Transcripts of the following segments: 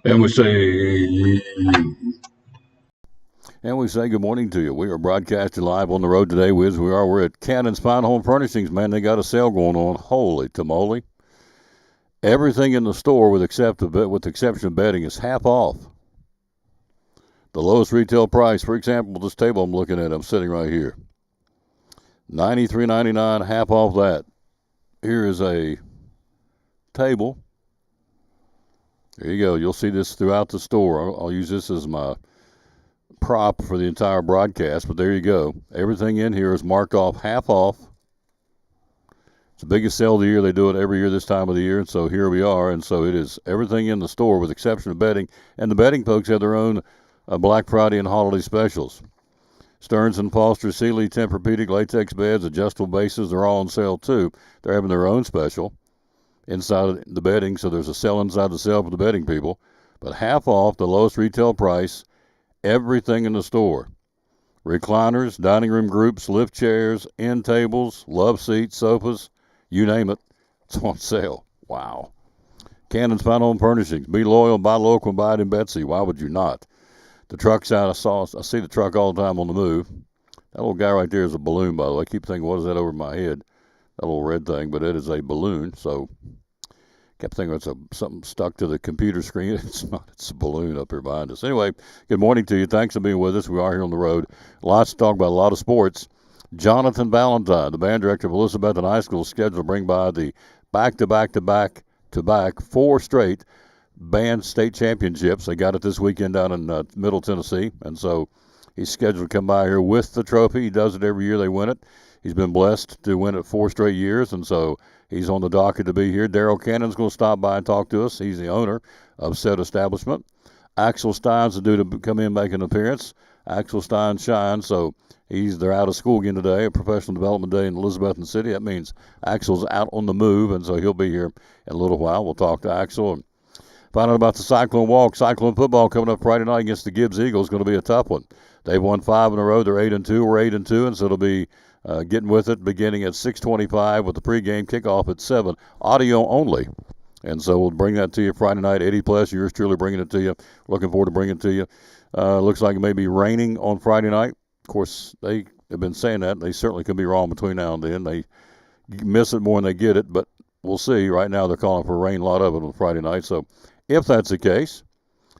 And we say, good morning to you. We are broadcasting live on the road today. We're at Cannon's Fine Home Furnishings, man. They got a sale going on. Holy tamale. Everything in the store, with the exception of bedding, is half off. The lowest retail price, for example, this table I'm looking at, I'm sitting right here. $93.99, half off that. Here is a table. There you go. You'll see this throughout the store. I'll use this as my prop for the entire broadcast, but there you go. Everything in here is marked off half off. It's the biggest sale of the year. They do it every year this time of the year, and so here we are. And so it is everything in the store with the exception of bedding. And the bedding folks have their own Black Friday and holiday specials. Stearns & Foster, Sealy, Tempur-Pedic, latex beds, adjustable bases, they're all on sale too. They're having their own special inside of the bedding, so there's a sale inside the sale for the bedding people. But half off, the lowest retail price, everything in the store. Recliners, dining room groups, lift chairs, end tables, love seats, sofas, you name it, it's on sale. Wow. Cannon's Fine Home Furnishings. Be loyal, buy local, buy it in Betsy. Why would you not? The truck's out. I see the truck all the time on the move. That little guy right there is a balloon, by the way. I keep thinking, what is that over my head? That little red thing, but it is a balloon. So kept thinking it's something stuck to the computer screen. It's not. It's a balloon up here behind us. Anyway, good morning to you. Thanks for being with us. We are here on the road. Lots to talk about, a lot of sports. Jonathan Valentine, the band director of Elizabethton High School, is scheduled to bring by the back-to-back 4 straight band state championships. They got it this weekend down in Middle Tennessee, and so he's scheduled to come by here with the trophy. He does it every year they win it. He's been blessed to win it 4 straight years, and so he's on the docket to be here. Daryl Cannon's going to stop by and talk to us. He's the owner of said establishment. Axel Stein's due to come in and make an appearance. Axel Stein shines, so they're out of school again today, a professional development day in Elizabethton City. That means Axel's out on the move, and so he'll be here in a little while. We'll talk to Axel and find out about the Cyclone Walk. Cyclone football coming up Friday night against the Gibbs Eagles. Going to be a tough one. They've won 5 in a row. They're 8-2. We're 8-2, and so it'll be getting with it beginning at 6:25 with the pregame kickoff at 7. Audio only. And so we'll bring that to you Friday night. Eddie Pless, yours truly, bringing it to you. Looking forward to bringing it to you. Looks like it may be raining on Friday night. Of course, they have been saying that. They certainly could be wrong between now and then. They miss it more than they get it, but we'll see. Right now they're calling for rain, a lot of it on Friday night. So if that's the case,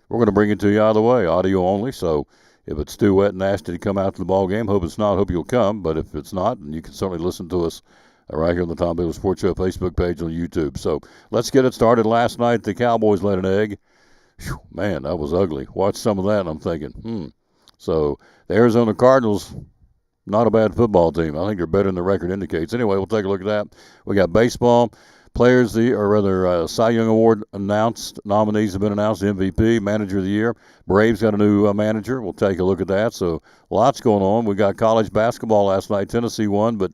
we're going to bring it to you either way, audio only. So if it's too wet and nasty to come out to the ball game, hope it's not. Hope you'll come. But if it's not, then you can certainly listen to us right here on the Tom Baylor Sports Show Facebook page on YouTube. So let's get it started. Last night, the Cowboys laid an egg. Whew, man, that was ugly. Watched some of that, and I'm thinking, So the Arizona Cardinals, not a bad football team. I think they're better than the record indicates. Anyway, we'll take a look at that. We got baseball. Cy Young Award announced. Nominees have been announced. MVP, Manager of the Year. Braves got a new manager. We'll take a look at that. So lots going on. We got college basketball last night. Tennessee won, but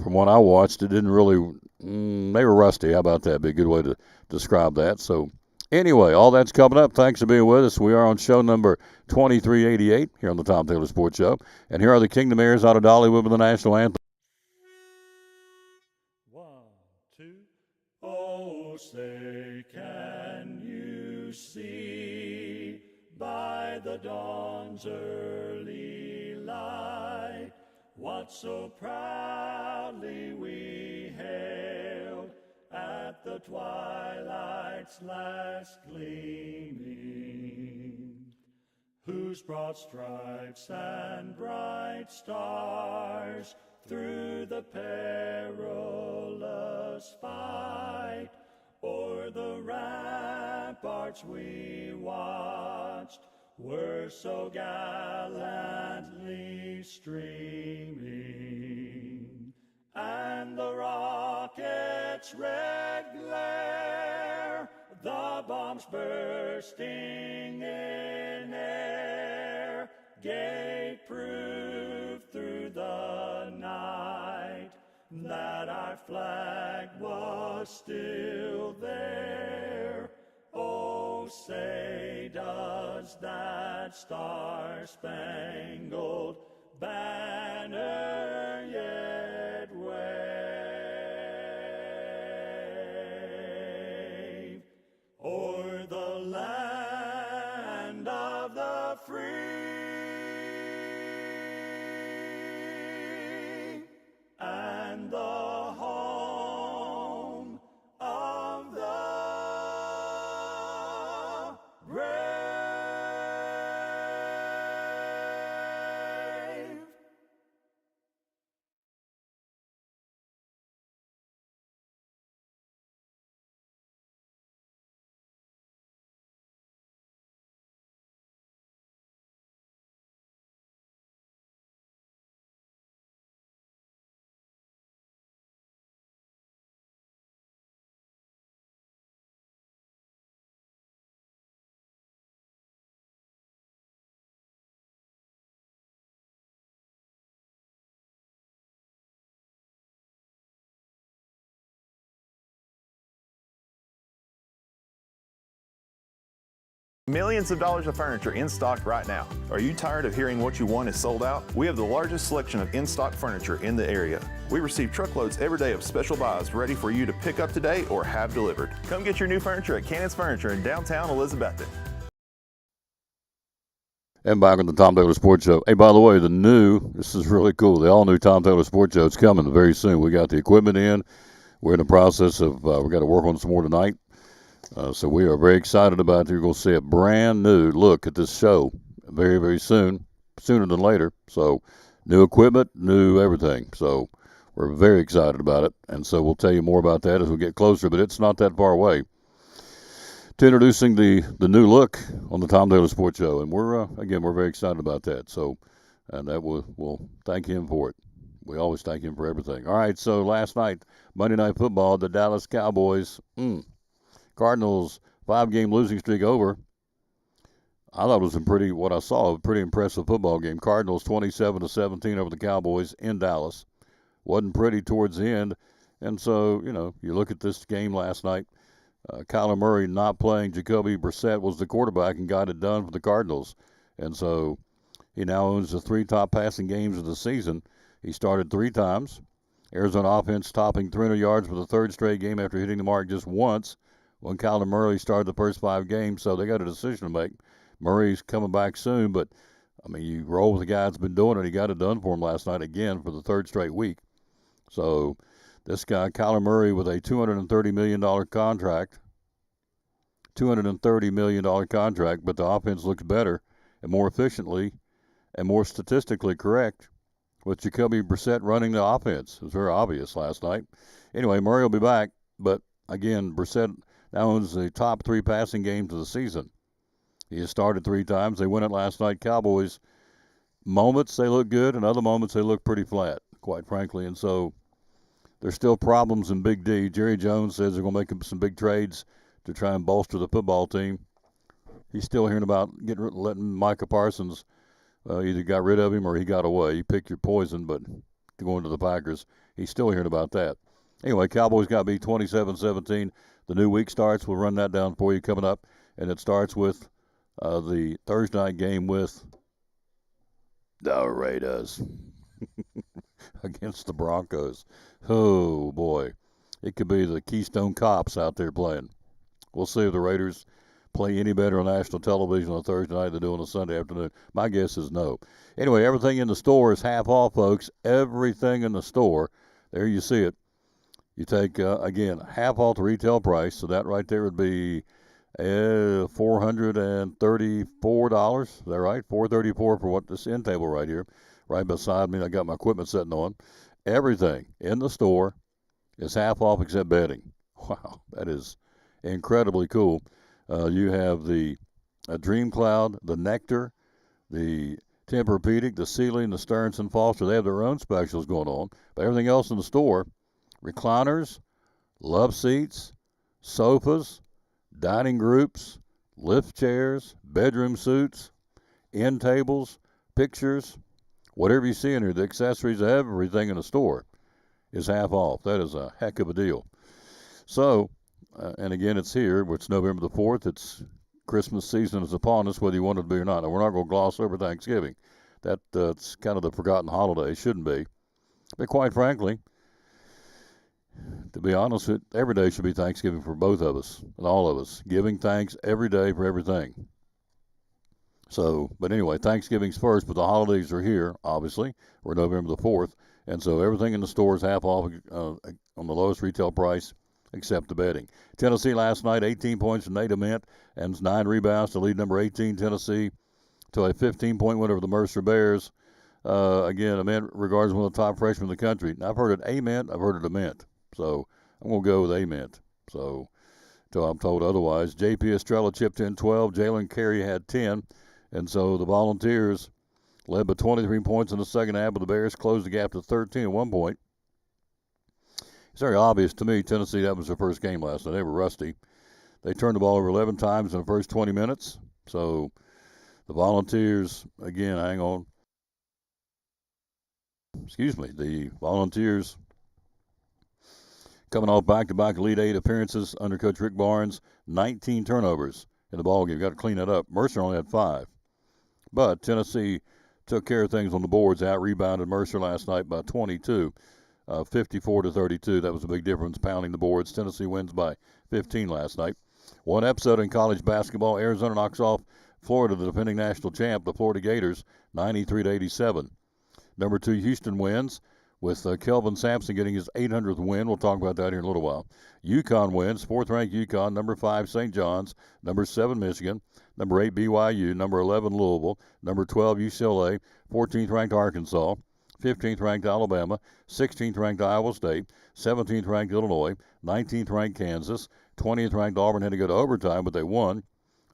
from what I watched, it didn't really they were rusty. How about that? Be a good way to describe that. So anyway, all that's coming up. Thanks for being with us. We are on show number 2388 here on the Tom Taylor Sports Show. And here are the Kingdom Heirs out of Dollywood with the national anthem. 1, 2. Oh, say, can you see by the dawn's early light what so proudly we hailed at the twilight's last gleaming, whose broad stripes and bright stars through the perilous fight o'er the ramparts we watched were so gallantly streaming, and the rocket's red glare, the bombs bursting in air, gave proof but still there. Oh, say does that star-spangled banner yet wave o'er the land of the free and the home of the brave? Millions of dollars of furniture in stock right now. Are you tired of hearing what you want is sold out? We have the largest selection of in-stock furniture in the area. We receive truckloads every day of special buys ready for you to pick up today or have delivered. Come get your new furniture at Cannon's Furniture in downtown Elizabethton. And back on the Tom Taylor Sports Show. Hey, by the way, this is really cool. The all-new Tom Taylor Sports Show is coming very soon. We got the equipment in. We're in the process of, we got to work on some more tonight. So we are very excited about it. You're going to see a brand new look at this show very, very soon, sooner than later. So new equipment, new everything. So we're very excited about it. And so we'll tell you more about that as we get closer, but it's not that far away. To introducing the new look on the Tom Taylor Sports Show. And we're very excited about that. So, and that we'll thank him for it. We always thank him for everything. All right, so last night, Monday Night Football, the Dallas Cowboys, Cardinals 5-game losing streak over. I thought it was a pretty impressive football game. Cardinals 27-17 over the Cowboys in Dallas. Wasn't pretty towards the end. And so, you look at this game last night. Kyler Murray not playing. Jacoby Brissett was the quarterback and got it done for the Cardinals. And so he now owns the 3 top passing games of the season. He started 3 times. Arizona offense topping 300 yards for the 3rd straight game after hitting the mark just once when Kyler Murray started the first 5 games. So they got a decision to make. Murray's coming back soon, but, you roll with the guy that's been doing it. He got it done for him last night again for the 3rd straight week. So this guy, Kyler Murray, with a $230 million contract, but the offense looks better and more efficiently and more statistically correct with Jacoby Brissett running the offense. It was very obvious last night. Anyway, Murray will be back, but again, Brissett now owns the top 3 passing games of the season. He has started 3 times. They win it last night. Cowboys, moments they look good, and other moments they look pretty flat, quite frankly. And so there's still problems in Big D. Jerry Jones says they're going to make some big trades to try and bolster the football team. He's still hearing about letting Micah Parsons either got rid of him or he got away. You pick your poison, but going to the Packers, he's still hearing about that. Anyway, Cowboys got beat 27-17. The new week starts. We'll run that down for you coming up. And it starts with the Thursday night game with the Raiders against the Broncos. Oh, boy. It could be the Keystone Cops out there playing. We'll see if the Raiders play any better on national television on Thursday night than they do on a Sunday afternoon. My guess is no. Anyway, everything in the store is half off, folks. Everything in the store. There you see it. You take, again, half off the retail price. So that right there would be $434. Is that right? $434 for what this end table right here. Right beside me, I got my equipment sitting on. Everything in the store is half off except bedding. Wow, that is incredibly cool. You have the Dream Cloud, the Nectar, the Tempur-Pedic, the Sealy, the Stearns & Foster. They have their own specials going on. But everything else in the store, recliners, love seats, sofas, dining groups, lift chairs, bedroom suites, end tables, pictures, whatever you see in here, the accessories, everything in the store is half off. That is a heck of a deal. So, and again, it's here. It's November the 4th. It's Christmas season is upon us, whether you want it to be or not. Now, we're not going to gloss over Thanksgiving. That's kind of the forgotten holiday. It shouldn't be. But quite frankly, to be honest, every day should be Thanksgiving for both of us and all of us. Giving thanks every day for everything. So, but anyway, Thanksgiving's first, but the holidays are here, obviously. We're November the 4th. And so everything in the store is half off on the lowest retail price except the betting. Tennessee last night, 18 points from Nate Ament and 9 rebounds to lead number 18, Tennessee, to a 15-point win over the Mercer Bears. Again, Ament regards one of the top freshmen in the country. Now, I've heard it Ament, I've heard it Ament. So I'm going to go with Ament. So until I'm told otherwise. J.P. Estrella chipped in 12. Jalen Carey had 10. And so the Volunteers led by 23 points in the second half, but the Bears closed the gap to 13 at one point. It's very obvious to me, Tennessee, that was their first game last night. They were rusty. They turned the ball over 11 times in the first 20 minutes. So the Volunteers, again, hang on. The Volunteers coming off back-to-back Elite Eight appearances under Coach Rick Barnes, 19 turnovers in the ballgame. Got to clean that up. Mercer only had 5. But Tennessee took care of things on the boards, out-rebounded Mercer last night by 22, 54-32. That was a big difference, pounding the boards. Tennessee wins by 15 last night. One episode in college basketball, Arizona knocks off Florida, the defending national champ, the Florida Gators, 93-87. Number 2, Houston wins, with Kelvin Sampson getting his 800th win. We'll talk about that here in a little while. UConn wins, 4th-ranked UConn, number 5, St. John's, number 7, Michigan, number 8, BYU, number 11, Louisville, number 12, UCLA, 14th-ranked Arkansas, 15th-ranked Alabama, 16th-ranked Iowa State, 17th-ranked Illinois, 19th-ranked Kansas, 20th-ranked Auburn had to go to overtime, but they won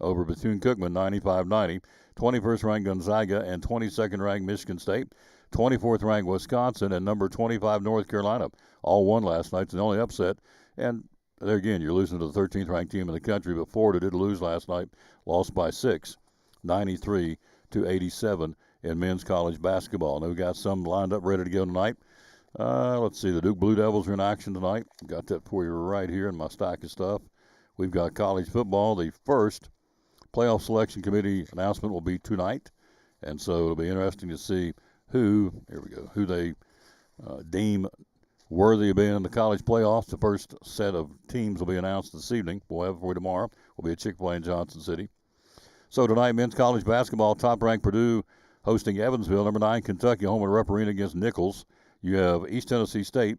over Bethune-Cookman, 95-90, 21st-ranked Gonzaga, and 22nd-ranked Michigan State, 24th-ranked Wisconsin, and number 25 North Carolina. All won last night. It's the only upset. And there again, you're losing to the 13th-ranked team in the country, but Florida did lose last night, lost by 6, 93-87 in men's college basketball. Now we've got some lined up ready to go tonight. Let's see, the Duke Blue Devils are in action tonight. Got that for you right here in my stack of stuff. We've got college football. The first playoff selection committee announcement will be tonight. And so it'll be interesting to see who they deem worthy of being in the college playoffs. The first set of teams will be announced this evening. We'll have it for you tomorrow. Will be at Chick-fil-A in Johnson City. So tonight, men's college basketball, top-ranked Purdue hosting Evansville. Number 9, Kentucky, home at Rupp Arena against Nichols. You have East Tennessee State,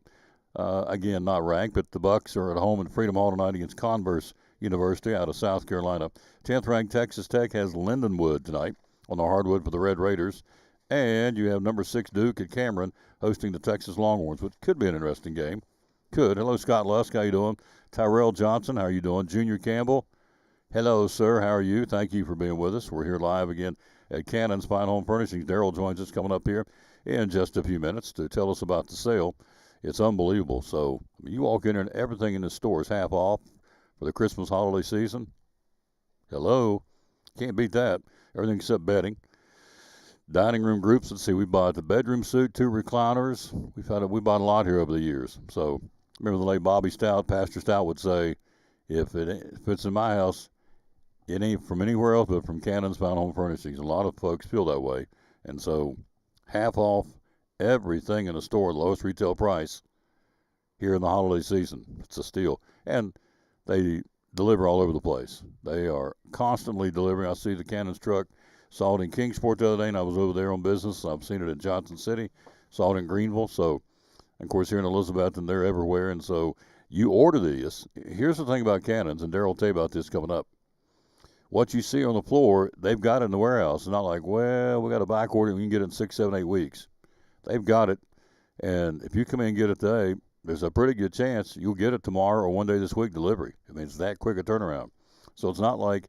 again, not ranked, but the Bucks are at home in Freedom Hall tonight against Converse University out of South Carolina. 10th-ranked Texas Tech has Lindenwood tonight on the hardwood for the Red Raiders. And you have number 6 Duke at Cameron hosting the Texas Longhorns, which could be an interesting game. Could. Hello, Scott Lusk. How you doing? Tyrell Johnson. How are you doing? Junior Campbell. Hello, sir. How are you? Thank you for being with us. We're here live again at Cannon's Fine Home Furnishings. Daryl joins us coming up here in just a few minutes to tell us about the sale. It's unbelievable. So you walk in there and everything in the store is half off for the Christmas holiday season. Hello. Can't beat that. Everything except bedding. Dining room groups, let's see, we bought the bedroom suite, 2 recliners. We bought a lot here over the years. So remember the late Bobby Stout, Pastor Stout would say, if it's in my house, it ain't from anywhere else but from Cannon's Fine Home Furnishings. A lot of folks feel that way. And so half off everything in the store, lowest retail price here in the holiday season. It's a steal. And they deliver all over the place. They are constantly delivering. I see the Cannon's truck. Saw it in Kingsport the other day, and I was over there on business. I've seen it in Johnson City. Saw it in Greenville. So, of course, here in Elizabethton, they're everywhere. And so you order these. Here's the thing about Cannons, and Daryl will tell you about this coming up. What you see on the floor, they've got it in the warehouse. It's not like, well, we got a back order and we can get it in 6, 7, 8 weeks. They've got it. And if you come in and get it today, there's a pretty good chance you'll get it tomorrow or one day this week delivery. I mean, it's that quick a turnaround. So it's not like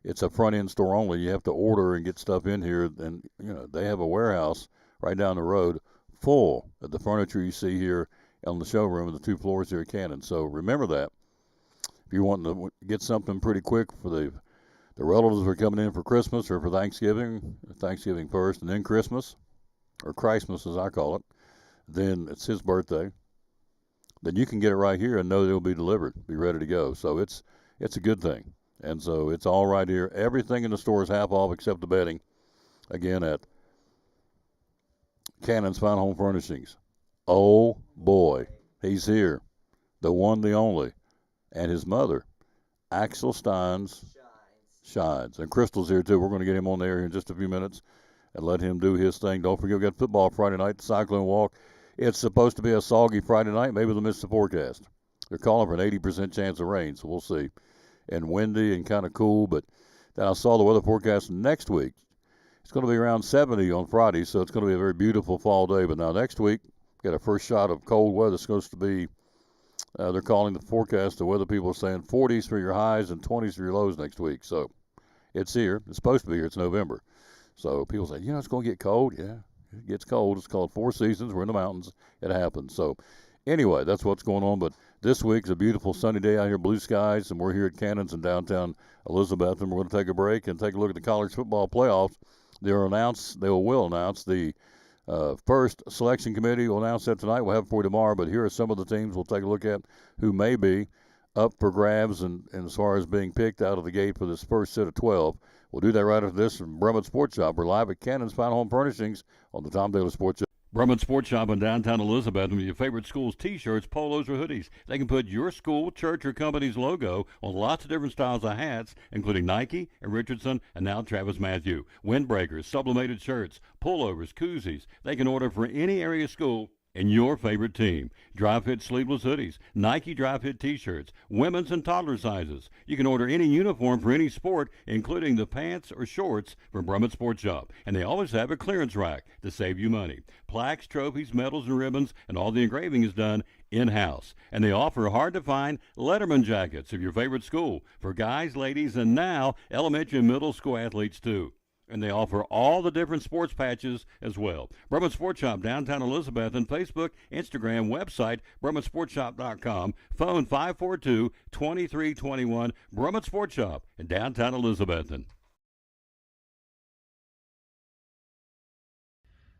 it's a front-end store only. You have to order and get stuff in here. And, they have a warehouse right down the road full of the furniture you see here on the showroom of the 2 floors here at Cannon. So remember that. If you want to get something pretty quick for the relatives who are coming in for Christmas or for Thanksgiving first and then Christmas, or Christmas as I call it, then it's his birthday. then you can get it right here and know it'll be delivered, be ready to go. So it's a good thing. And so it's all right here. Everything in the store is half off except the bedding. Again, at Cannon's Fine Home Furnishings. Oh, boy, he's here. The one, the only. And his mother, Axel Steins Shines. And Crystal's here, too. We're going to get him on the air in just a few minutes and let him do his thing. Don't forget, we got football Friday night, the Cyclone Walk. It's supposed to be a soggy Friday night. Maybe they'll miss the forecast. They're calling for an 80% chance of rain, so we'll see. And windy and kind of cool, but then I saw the weather forecast next week. It's going to be around 70 on Friday, so it's going to be a very beautiful fall day. But now next week, got a first shot of cold weather. It's supposed to be, they're calling the forecast, the weather people are saying 40s for your highs and 20s for your lows next week. So it's here. It's supposed to be here. It's November. So people say, it's going to get cold. Yeah, it gets cold. It's called Four Seasons. We're in the mountains. It happens. So anyway, that's what's going on. But this week's a beautiful sunny day out here, blue skies, and we're here at Cannons in downtown Elizabethton. We're going to take a break and take a look at the college football playoffs. They will announce the first selection committee. Will announce that tonight. We'll have it for you tomorrow. But here are some of the teams we'll take a look at who may be up for grabs and as far as being picked out of the gate for this first set of 12. We'll do that right after this from Brummett Sports Shop. We're live at Cannon's Fine Home Furnishings on the Tom Taylor Sports Show. Brummett Sports Shop in downtown Elizabeth with your favorite school's T-shirts, polos, or hoodies. They can put your school, church, or company's logo on lots of different styles of hats, including Nike and Richardson and now Travis Matthew. Windbreakers, sublimated shirts, pullovers, koozies. They can order for any area school and your favorite team. Dry fit sleeveless hoodies, Nike dry fit t-shirts, women's and toddler sizes. You can order any uniform for any sport, including the pants or shorts from Brummett Sports Shop. And they always have a clearance rack to save you money. Plaques, trophies, medals, and ribbons, and all the engraving is done in-house. And they offer hard-to-find Letterman jackets of your favorite school for guys, ladies, and now elementary and middle school athletes too. And they offer all the different sports patches as well. Brummett Sports Shop, downtown Elizabethton, Facebook, Instagram, website, BrummettSportsShop.com, phone 542-2321, Brummett Sports Shop in downtown Elizabethton.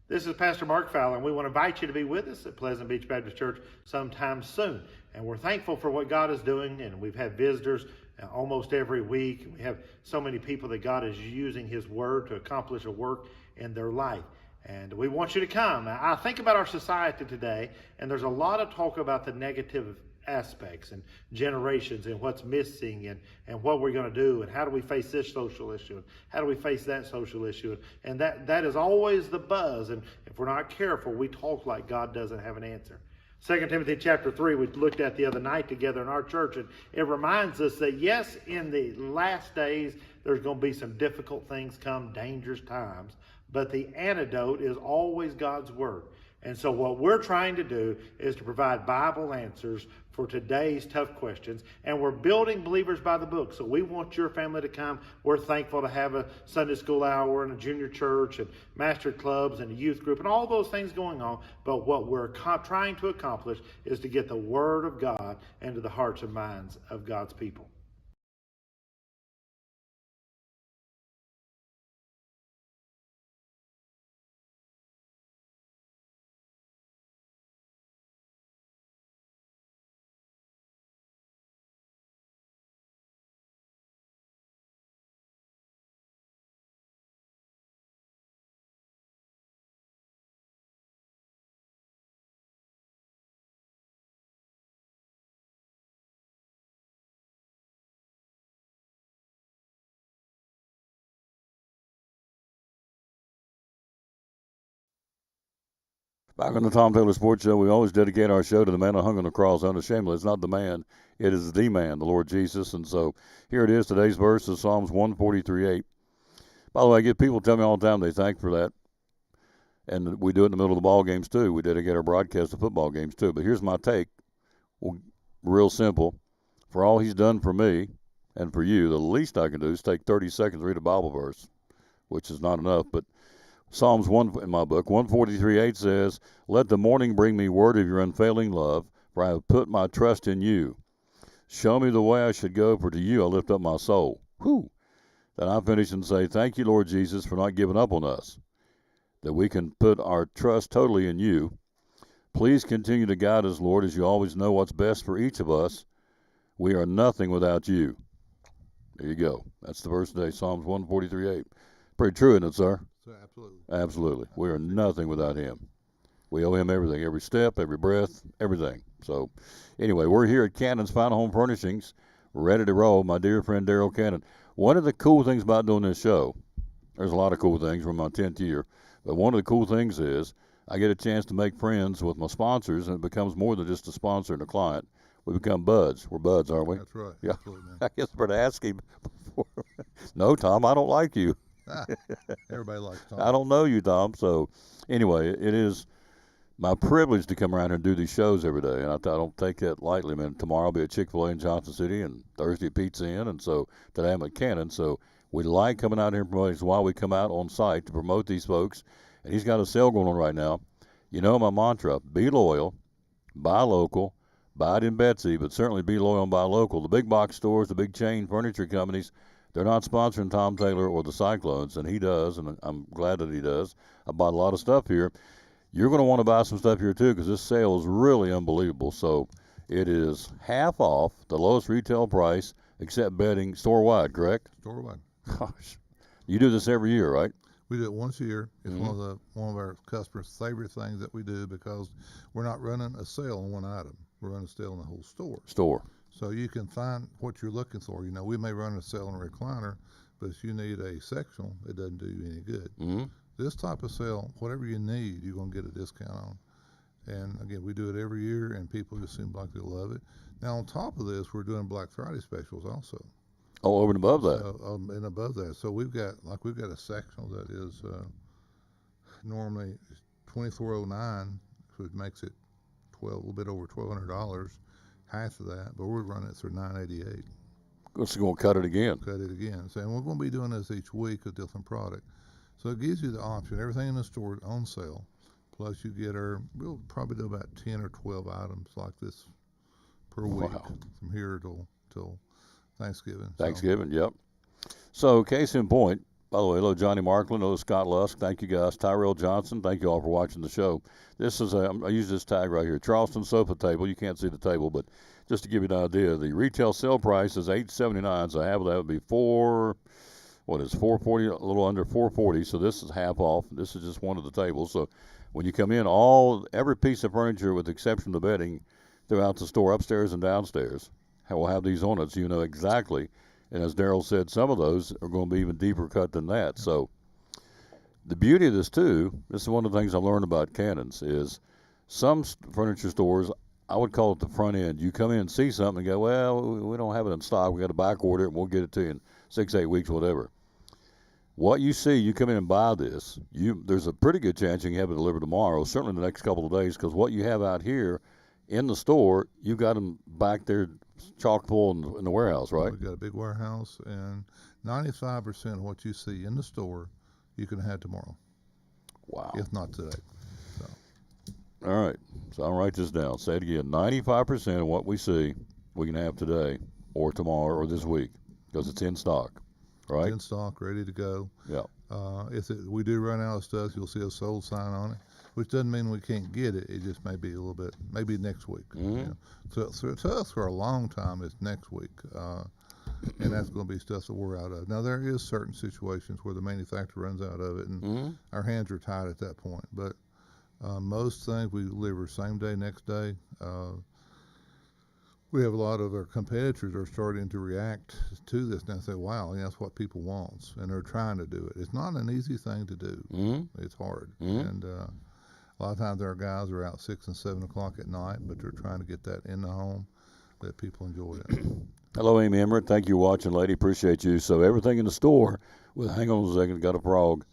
This is Pastor Mark Fowler, and we want to invite you to be with us at Pleasant Beach Baptist Church sometime soon. And we're thankful for what God is doing, and we've had visitors almost every week. We have so many people that God is using His Word to accomplish a work in their life. And we want you to come. I think about our society today, and there's a lot of talk about the negative aspects and generations and what's missing and what we're going to do and how do we face this social issue and how do we face that social issue. And that is always the buzz. And if we're not careful, we talk like God doesn't have an answer. 2 Timothy chapter 3 we looked at the other night together in our church, and it reminds us that yes, in the last days there's going to be some difficult things come, dangerous times, but the antidote is always God's Word. And so what we're trying to do is to provide Bible answers for today's tough questions. And we're building Believers by the Book. So we want your family to come. We're thankful to have a Sunday school hour and a junior church and master clubs and a youth group and all those things going on. But what we're trying to accomplish is to get the Word of God into the hearts and minds of God's people. Back on the Tom Taylor Sports Show, we always dedicate our show to the man who hung on the cross unashamedly. It's not the man, it is the man, the Lord Jesus. And so here it is. Today's verse is Psalms 143:8. By the way, I get people tell me all the time they thank for that. And we do it in the middle of the ball games too. We dedicate our broadcast to football games too. But here's my take. Well, real simple. For all He's done for me and for you, the least I can do is take 30 seconds to read a Bible verse, which is not enough. But Psalms 1 in my book, 143:8 says, "Let the morning bring me word of your unfailing love, for I have put my trust in you. Show me the way I should go, for to you I lift up my soul." Whew. Then I finish and say, thank you, Lord Jesus, for not giving up on us, that we can put our trust totally in you. Please continue to guide us, Lord, as you always know what's best for each of us. We are nothing without you. There you go. That's the verse today, Psalms 143:8. Pretty true, isn't it, sir? Absolutely. Absolutely. We are nothing without him. We owe him everything, every step, every breath, everything. So, anyway, we're here at Cannon's Final Home Furnishings, ready to roll. My dear friend Daryl Cannon. One of the cool things about doing this show, there's a lot of cool things. We're in my 10th year, but one of the cool things is I get a chance to make friends with my sponsors, and it becomes more than just a sponsor and a client. We become buds. We're buds, aren't we? That's right. Yeah. Absolutely, man. I guess I better ask him before. No, Tom, I don't like you. Everybody likes Tom. I don't know you, Tom. So, anyway, it is my privilege to come around here and do these shows every day, and I don't take that lightly, man. Tomorrow I'll be at Chick-fil-A in Johnson City, and Thursday at Pizza Inn, and so today I'm at Cannon. So we like coming out here and promoting. It's why we come out on site to promote these folks. And he's got a sale going on right now. You know my mantra: be loyal, buy local, buy it in Betsy, but certainly be loyal and buy local. The big box stores, the big chain furniture companies, they're not sponsoring Tom Taylor or the Cyclones, and he does, and I'm glad that he does. I bought a lot of stuff here. You're going to want to buy some stuff here, too, because this sale is really unbelievable. So it is half off, the lowest retail price, except bedding, store-wide, correct? Store-wide. Gosh. You do this every year, right? We do it once a year. It's one of our customers' favorite things that we do because we're not running a sale on one item. We're running a sale on the whole store. So you can find what you're looking for. You know, we may run a sale on a recliner, but if you need a sectional, it doesn't do you any good. Mm-hmm. This type of sale, whatever you need, you're going to get a discount on. And again, we do it every year, and people just seem like they love it. Now, on top of this, we're doing Black Friday specials also. Oh, over and above that. And above that. So we've got a sectional that is normally $24.09, which makes it a little bit over $1,200, half of that, but we're running it through $988. So going to cut it again. Cut it again. So, and we're going to be doing this each week with different product. So it gives you the option. Everything in the store is on sale. Plus you get we'll probably do about 10 or 12 items like this per week from here till Thanksgiving. Thanksgiving, yep. So case in point, by the way, hello Johnny Markland, hello Scott Lusk, thank you guys. Tyrell Johnson, thank you all for watching the show. This is I use this tag right here, Charleston sofa table. You can't see the table, but just to give you an idea, the retail sale price is $879. So half of that would be $440, a little under $440. So this is half off. This is just one of the tables. So when you come in, every piece of furniture, with the exception of the bedding, throughout the store, upstairs and downstairs, will have these on it, so you know exactly. And as Daryl said, some of those are going to be even deeper cut than that. So the beauty of this too, this is one of the things I learned about Cannons, is some furniture stores, I would call it the front end. You come in and see something and go, well, we don't have it in stock. We got to back order it and we'll get it to you in 6-8 weeks, whatever. What you see, you come in and buy this, there's a pretty good chance you can have it delivered tomorrow, certainly the next couple of days, because what you have out here in the store, you got them back there chock full in the warehouse, right? We've got a big warehouse, and 95% of what you see in the store, you can have tomorrow. Wow. If not today. So. All right. So I'll write this down. Say it again. 95% of what we see, we can have today or tomorrow or this week because it's in stock, right? It's in stock, ready to go. Yeah. If we do run out of stuff, you'll see a sold sign on it, which doesn't mean we can't get it. It just may be a little bit, maybe next week. Mm-hmm. You know? So to us, for a long time, it's next week. And that's going to be stuff that we're out of. Now, there is certain situations where the manufacturer runs out of it, and our hands are tied at that point. But most things we deliver same day, next day. We have a lot of our competitors are starting to react to this and say, wow, that's what people want, and they're trying to do it. It's not an easy thing to do. Mm-hmm. It's hard. Mm-hmm. And a lot of times our guys are out 6 and 7 o'clock at night, but they're trying to get that in the home that people enjoy it. Hello, Amy Emmerich. Thank you for watching, lady. Appreciate you. So everything in the store, hang on a second, got a frog.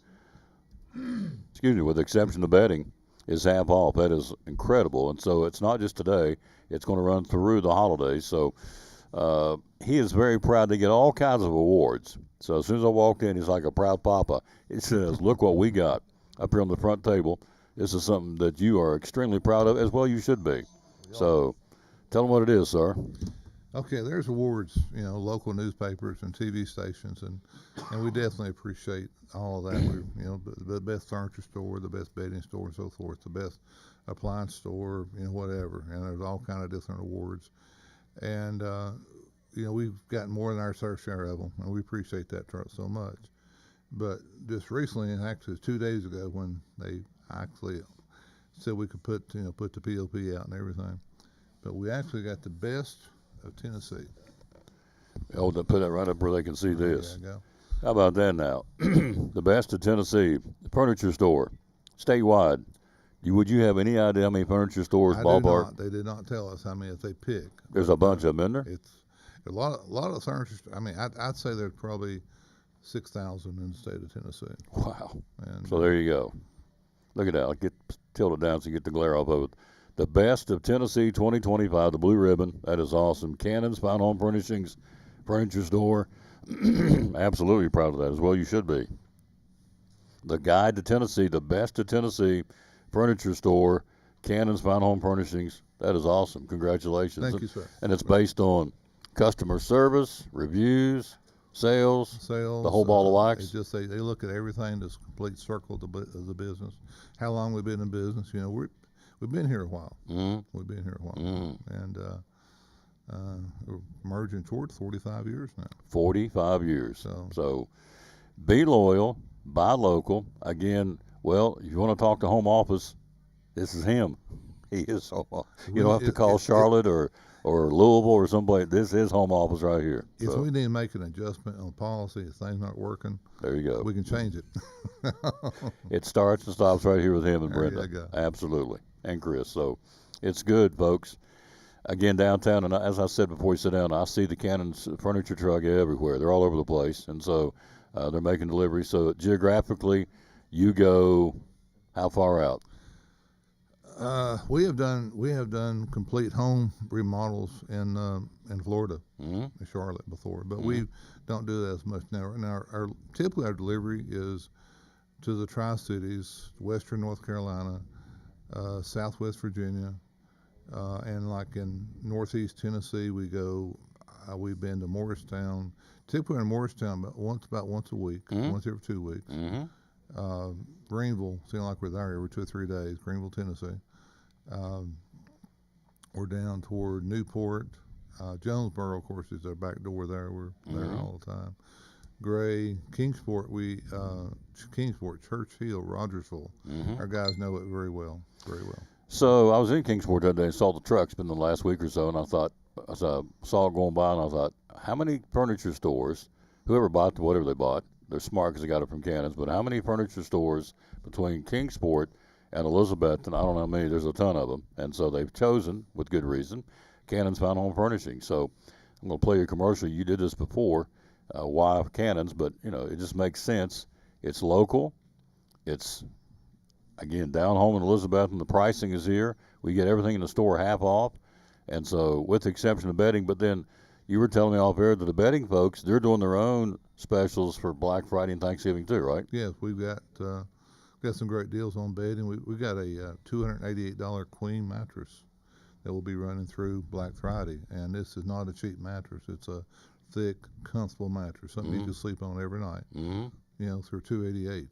Excuse me, with the exception of bedding, is half off. That is incredible. And so it's not just today. It's going to run through the holidays. So he is very proud to get all kinds of awards. So as soon as I walked in, he's like a proud papa. It says, look what we got up here on the front table. This is something that you are extremely proud of, as well you should be. So tell them what it is, sir. Okay, there's awards, local newspapers and TV stations, and we definitely appreciate all of that. We're, the best furniture store, the best bedding store, and so forth, the best appliance store, whatever. And there's all kind of different awards. And, we've gotten more than our fair share of them, and we appreciate that so much. But just recently, and actually 2 days ago, when they actually said we could put the POP out and everything, but we actually got the best of Tennessee. Oh, to put it right up where they can see this. There you go. How about that now? The best of Tennessee furniture store, statewide. Would you have any idea how many furniture stores, ballpark? They did not tell us how many if they pick. There's a bunch of them in there. It's a lot of furniture. I mean, I'd say there's probably 6,000 in the state of Tennessee. Wow. And So there you go. Look at that. I'll get tilted down so you get the glare off of it. The best of Tennessee 2025, the blue ribbon. That is awesome. Cannon's Fine Home Furnishings Furniture Store. Absolutely proud of that as well. You should be. The Guide to Tennessee, the best of Tennessee Furniture Store, Cannon's Fine Home Furnishings. That is awesome. Congratulations. Thank you, sir. And it's based on customer service, reviews, sales, the whole ball of wax. It's just they look at everything, this complete circle of the business. How long we've been in business? We've been here a while. Mm-hmm. We've been here a while, Mm-hmm. and we're merging towards 45 years now. 45 years. So- So be loyal, buy local. Again, well, if you want to talk to home office, this is him. He is home office. You don't have to call Charlotte or Louisville or somebody. This is home office right here. If So, we need to make an adjustment on policy, if things aren't working, there you go. we can change it. It starts and stops right here with him and There you Brenda. go. Absolutely. And Chris. So it's good, folks. Again, downtown, and as I said before you sit down, I see the Cannon's furniture truck everywhere. They're all over the place. And so they're making deliveries. So geographically, you go how far out? We have done complete home remodels in Florida, Mm-hmm. in Charlotte before, but we don't do that as much now. Now, typically our delivery is to the Tri-Cities, Western North Carolina, Southwest Virginia, and like in Northeast Tennessee, we've been to Morristown. Typically in Morristown, about once a week, once every 2 weeks. Mm-hmm. Greenville, seems like we're there every 2 or 3 days. Greenville, Tennessee. We're down toward Newport. Jonesboro, of course, is our back door there. We're there all the time. Gray, Kingsport, Kingsport, Church Hill, Rogersville. Our guys know it very well, very well. So I was in Kingsport that day and saw the trucks been the last week or so, and I thought, as I saw it going by, and I thought, how many furniture stores, whoever bought whatever they bought, they're smart because they got it from Cannon's, but how many furniture stores between Kingsport and Elizabethton? I don't know how many. There's a ton of them, and so they've chosen, with good reason, Cannon's Fine Home Furnishing. So I'm going to play a commercial. You did this before. Why Cannon's? But it just makes sense. It's local. It's again down home in Elizabethton. The pricing is here. We get everything in the store half off, and so with the exception of bedding. But then you were telling me off air that the bedding folks, they're doing their own specials for Black Friday and Thanksgiving too, right? Yes, we've got some great deals on bedding. We got a $288 queen mattress that will be running through Black Friday, and this is not a cheap mattress. It's a thick, comfortable mattress, something you can sleep on every night. For $288.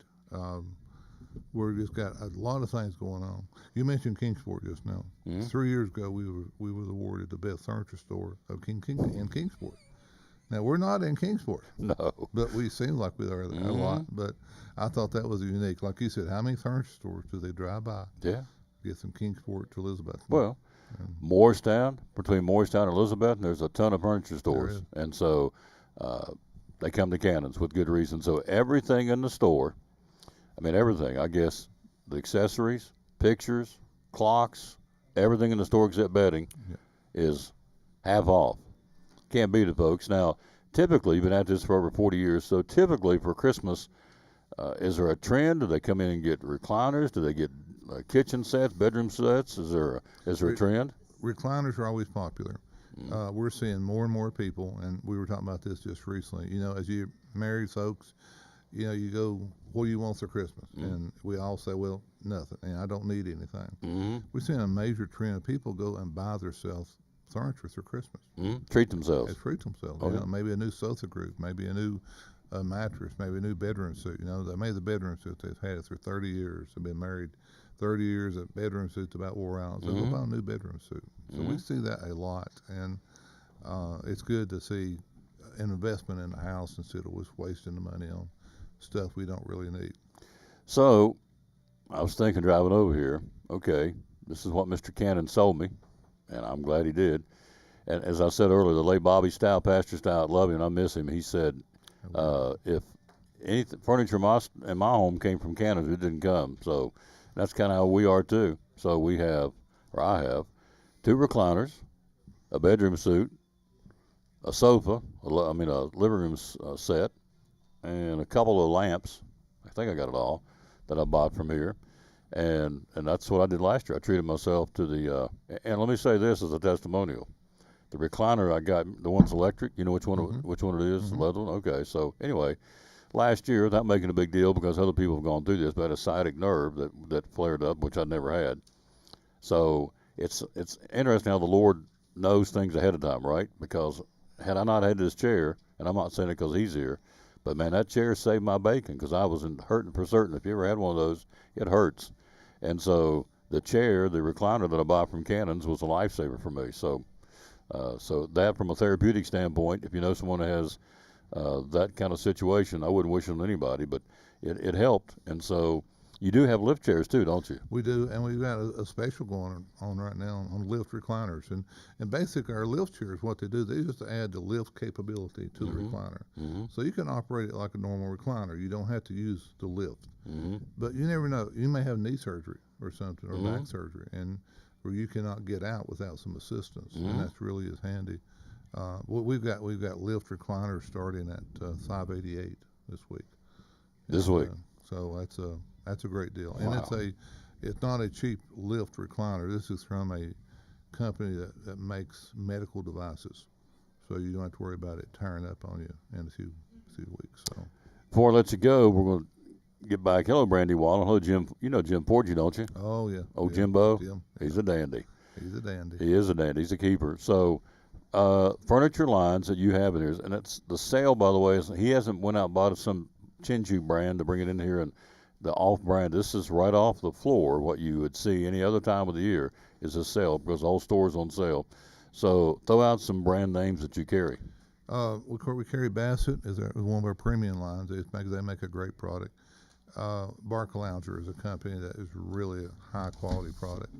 We've just got a lot of things going on. You mentioned Kingsport just now. 3 years ago, we were awarded the best furniture store of in Kingsport. Now, we're not in Kingsport. No. But we seem like we are there a lot. But I thought that was unique. Like you said, how many furniture stores do they drive by? Yeah. Get from Kingsport to Elizabeth. Well, Morristown, between Morristown and Elizabeth, there's a ton of furniture stores. And so they come to Cannon's with good reason. So everything in the store, everything, I guess, the accessories, pictures, clocks, everything in the store except bedding is half off. Can't beat it, folks. Now, typically, you've been at this for over 40 years, so typically for Christmas, is there a trend? Do they come in and get recliners? Do they get kitchen sets, bedroom sets? Is there a trend? Recliners are always popular. We're seeing more and more people, and we were talking about this just recently. As you married folks, you go, what do you want for Christmas? And we all say, well, nothing, and I don't need anything. We're seeing a major trend of people go and buy themselves furniture for Christmas. Treat themselves. They treat themselves. Oh, yeah. Maybe a new sofa group, maybe a new mattress, maybe a new bedroom suit. Maybe the bedroom suit they've had for 30 years. They've been married 30 years, a bedroom suit's about wore out. So go buy a new bedroom suit. So we see that a lot, and it's good to see an investment in the house instead of just wasting the money on stuff we don't really need. So I was thinking driving over here, okay, this is what Mr. Cannon sold me, and I'm glad he did. And as I said earlier, the late Bobby Stout, Pastor Stout, love him, I miss him. He said, if any furniture in my home came from Canada, it didn't come. So that's kind of how we are too. So we have, or I have, 2 recliners, a bedroom suite, a sofa, a living room set, and a couple of lamps. I think I got it all that I bought from here. And that's what I did last year. I treated myself to the, and let me say this as a testimonial. The recliner I got, the one's electric. You know which one it is? The leather one? Okay. So anyway, last year, without making a big deal because other people have gone through this, but I had a sciatic nerve that flared up, which I'd never had. So it's interesting how the Lord knows things ahead of time, right? Because had I not had this chair, and I'm not saying it because he's here, but man, that chair saved my bacon because I was hurting for certain. If you ever had one of those, it hurts. And so the chair, the recliner that I bought from Cannon's was a lifesaver for me. So that from a therapeutic standpoint, if you know someone that has that kind of situation, I wouldn't wish it on anybody, but it helped. And so you do have lift chairs too, don't you? We do, and we've got a special going on right now on lift recliners. And basically our lift chairs, what they do, they just add the lift capability to the recliner. So you can operate it like a normal recliner. You don't have to use the lift. But you never know. You may have knee surgery or something, or back surgery, and where you cannot get out without some assistance, and that's really is handy. We've got lift recliners starting at $588 this week. So that's a great deal, and it's not a cheap lift recliner. This is from a company that makes medical devices, so you don't have to worry about it tearing up on you in a few weeks. So before I let you go, we're going to get back. Hello, Brandy Wallen. Hello, Jim. You know Jim Porgy, don't you? Oh yeah. Oh, yeah. Jimbo. Jim. He's a dandy. He's a dandy. He is a dandy. He's a keeper. So, furniture lines that you have in here, and it's the sale, by the way. He hasn't went out and bought some Chinchu brand to bring it in here and the off brand. This is right off the floor. What you would see any other time of the year is a sale because the whole store's on sale. So throw out some brand names that you carry. We carry Bassett is one of our premium lines. They make a great product. Bark Lounger is a company that is really a high quality product.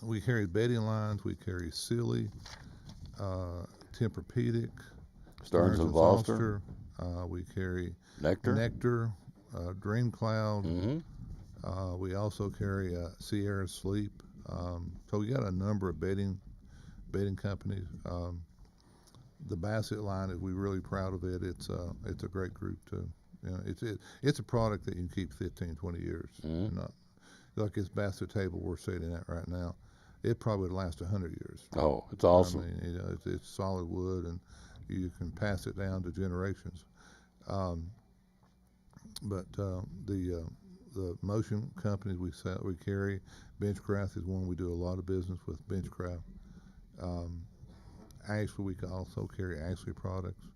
We carry bedding lines. We carry Sealy, Tempur-Pedic, Stearns and Foster. We carry Nectar, Dream Cloud. We also carry Sierra Sleep. So we got a number of bedding companies. The Bassett line is we're really proud of it. It's a great group too. You know, it's a product that you can keep 15, 20 years. Not like this Bassett table we're sitting at right now. It probably would last 100 years. Oh, it's awesome. I mean, you know, it's solid wood, and you can pass it down to generations. But the motion companies we carry, Benchcraft is one we do a lot of business with. Benchcraft. Ashley, we can also carry Ashley products.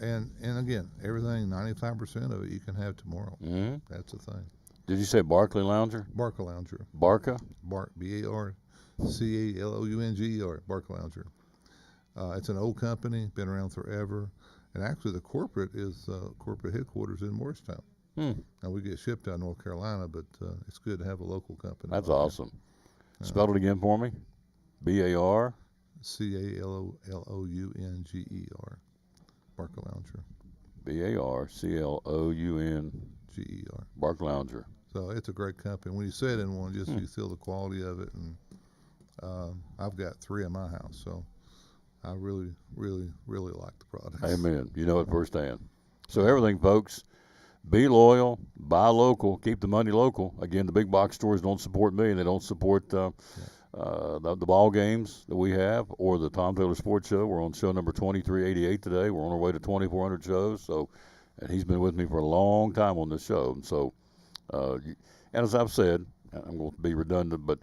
And again, everything, 95% of it you can have tomorrow. That's the thing. Did you say Barclay Lounger? Barca Lounger. Barca? B-A-R-C-A-L-O-U-N-G-E-R. Barca Lounger. It's an old company, been around forever. And actually the corporate headquarters in Morristown. Now we get shipped out of North Carolina, but it's good to have a local company. That's awesome. Spell it again for me. B-A-R? C-A-L-O-U-N-G-E-R. Barca Lounger. B-A-R-C-L-O-U-N-G-E-R. Barca Lounger. So it's a great company. When you sit in one, you feel the quality of it. And I've got 3 in my house, so I really, really, really like the products. Amen. You know it firsthand. So everything, folks, be loyal, buy local, keep the money local. Again, the big box stores don't support me, and they don't support the ball games that we have or the Tom Taylor Sports Show. We're on show number 2388 today. We're on our way to 2,400 shows. So, and he's been with me for a long time on this show. And so, and as I've said, I'm going to be redundant, but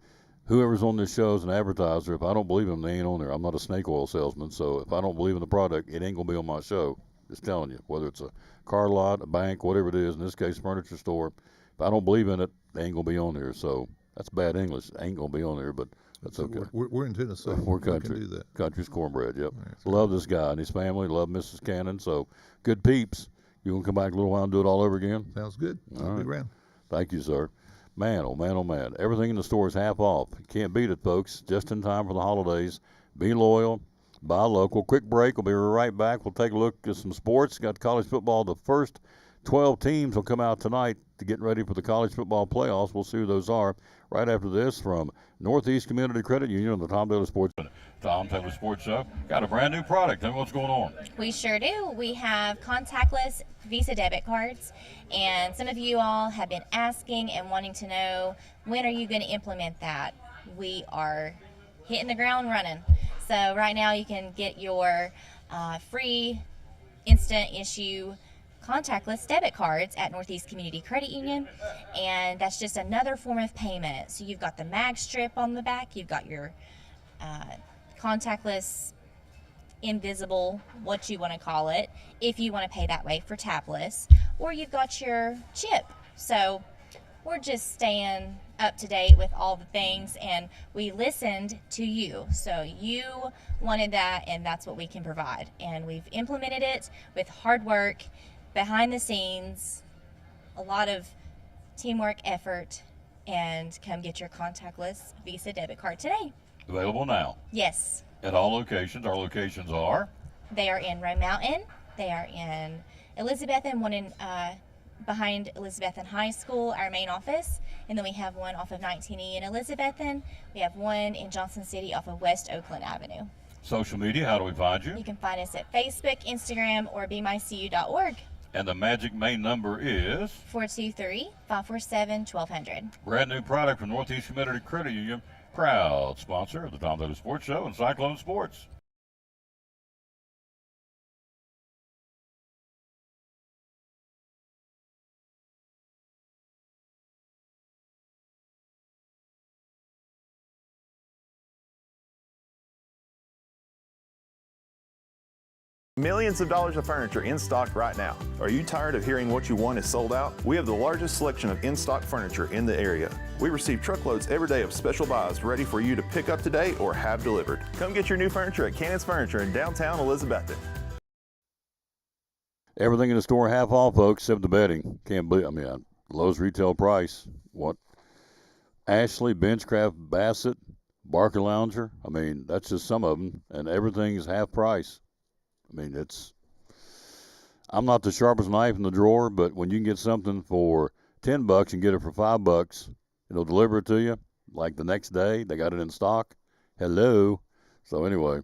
whoever's on this show is an advertiser. If I don't believe them, they ain't on there. I'm not a snake oil salesman. So if I don't believe in the product, it ain't going to be on my show. Just telling you, whether it's a car lot, a bank, whatever it is, in this case, furniture store, If I don't believe in it, they ain't going to be on there. So that's bad English. Ain't going to be on there, but that's okay. We're in Tennessee. We're country. country. We can do that. Country's cornbread, yep. Right, Love this guy and his family. Love Mrs. Cannon. So good peeps. You want to come back a little while and do it all over again? Sounds good. I'll be around. Thank you, sir. Man, oh man, oh man. Everything in the store is half off. You can't beat it, folks. Just in time for the holidays. Be loyal. Buy local. Quick break. We'll be right back. We'll take a look at some sports. Got college football. The first 12 teams will come out tonight to get ready for the college football playoffs. We'll see who those are right after this from Northeast Community Credit Union on the Tom Taylor Sports Show. Got a brand new product. Tell me what's going on. We sure do. We have contactless Visa debit cards, and some of you all have been asking and wanting to know, when are you going to implement that? We are hitting the ground running. So right now you can get your free instant issue contactless debit cards at Northeast Community Credit Union, and that's just another form of payment. So you've got the mag strip on the back, you've got your contactless, invisible, what you want to call it, if you want to pay that way for tabless, or you've got your chip. So we're just staying up to date with all the things, and we listened to you. So you wanted that, and that's what we can provide, and we've implemented it with hard work behind the scenes, a lot of teamwork, effort, and come get your contactless Visa debit card today. Available now. Yes. At all locations. Our locations are? They are in Roe Mountain. They are in Elizabethton, one in behind Elizabethton High School, our main office. And then we have one off of 19E in Elizabethton. We have one in Johnson City off of West Oakland Avenue. Social media, how do we find you? You can find us at Facebook, Instagram, or BeMyCU.org. And the magic main number is? 423-547-1200. Brand new product from Northeast Community Credit Union. Proud sponsor of the Tom Taylor Sports Show and Cyclone Sports. Millions of dollars of furniture in stock right now. Are you tired of hearing what you want is sold out? We have the largest selection of in-stock furniture in the area. We receive truckloads every day of special buys ready for you to pick up today or have delivered. Come get your new furniture at Cannon's Furniture in downtown Elizabethton. Everything in the store half off, folks, except the bedding. Can't believe, lowest retail price. What? Ashley, Benchcraft, Bassett, Barker Lounger. That's just some of them, and everything is half price. I'm not the sharpest knife in the drawer, but when you can get something for $10 and get it for $5, it'll deliver it to you like the next day. They got it in stock. Hello. So anyway,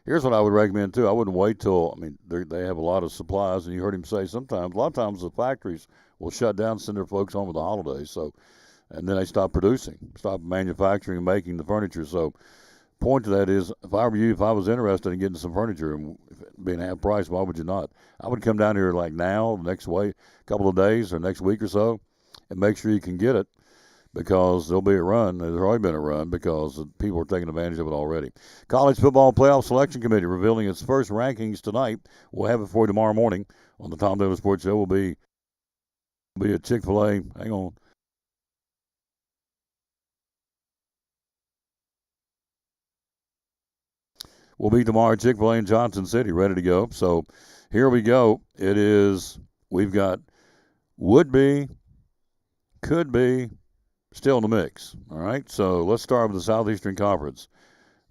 here's what I would recommend too. I wouldn't wait till, they have a lot of supplies, and you heard him say a lot of times the factories will shut down, send their folks home for the holidays. So, and then they stop manufacturing and making the furniture. So, point to that is, if I were you, if I was interested in getting some furniture and being half price, why would you not? I would come down here like now, next couple of days or next week or so, and make sure you can get it, because there'll be a run. There's already been a run because people are taking advantage of it already. College Football Playoff Selection Committee revealing its first rankings tonight. We'll have it for you tomorrow morning on the Tom Taylor Sports Show. We'll be at Chick-fil-A. Hang on. We'll be tomorrow at Chick-fil-A in Johnson City, ready to go. So here we go. We've got would be, could be, still in the mix. All right, so let's start with the Southeastern Conference.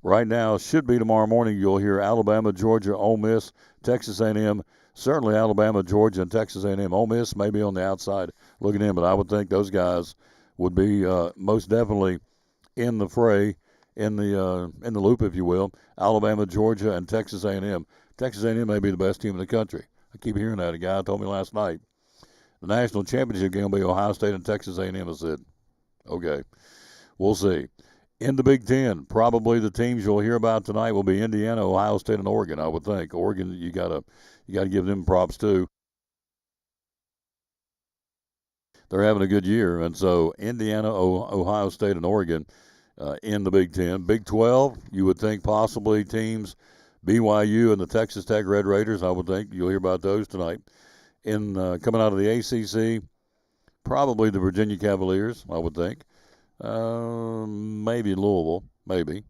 Right now, should be tomorrow morning, you'll hear Alabama, Georgia, Ole Miss, Texas A&M. Certainly Alabama, Georgia, and Texas A&M. Ole Miss may be on the outside looking in, but I would think those guys would be most definitely in the fray, in the loop, if you will. Alabama, Georgia, and Texas A&M. Texas A&M may be the best team in the country. I keep hearing that. A guy told me last night. The national championship game will be Ohio State and Texas A&M. I said, okay, we'll see. In the Big Ten, probably the teams you'll hear about tonight will be Indiana, Ohio State, and Oregon. I would think Oregon, you gotta give them props too. They're having a good year, and so Indiana, Ohio State, and Oregon. In the Big Ten. Big 12, you would think possibly teams BYU and the Texas Tech Red Raiders. I would think you'll hear about those tonight. Coming out of the ACC, Probably the Virginia Cavaliers, I would think. Maybe Louisville, maybe.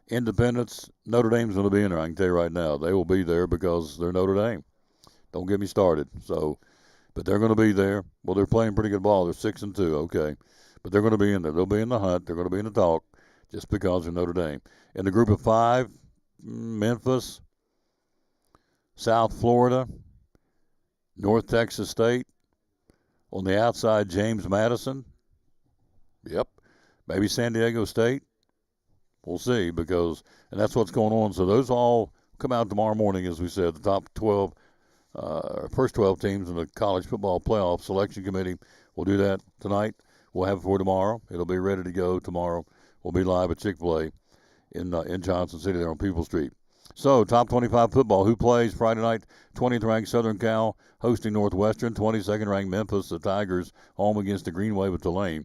Independence, Notre Dame's going to be in there, I can tell you right now. They will be there because they're Notre Dame. Don't get me started. So, but they're going to be there. Well, they're playing pretty good ball. They're 6-2, okay. But they're going to be in there. They'll be in the hunt. They're going to be in the talk just because they're Notre Dame. In the group of 5, Memphis, South Florida, North Texas State. On the outside, James Madison. Yep. Maybe San Diego State. We'll see and that's what's going on. So those all come out tomorrow morning, as we said, the top 12, first 12 teams in the college football playoff selection committee. We'll do that tonight. We'll have it for tomorrow. It'll be ready to go tomorrow. We'll be live at Chick-fil-A in Johnson City there on People Street. So, top 25 football. Who plays Friday night? 20th ranked Southern Cal hosting Northwestern. 22nd ranked Memphis. The Tigers home against the Green Wave of Tulane.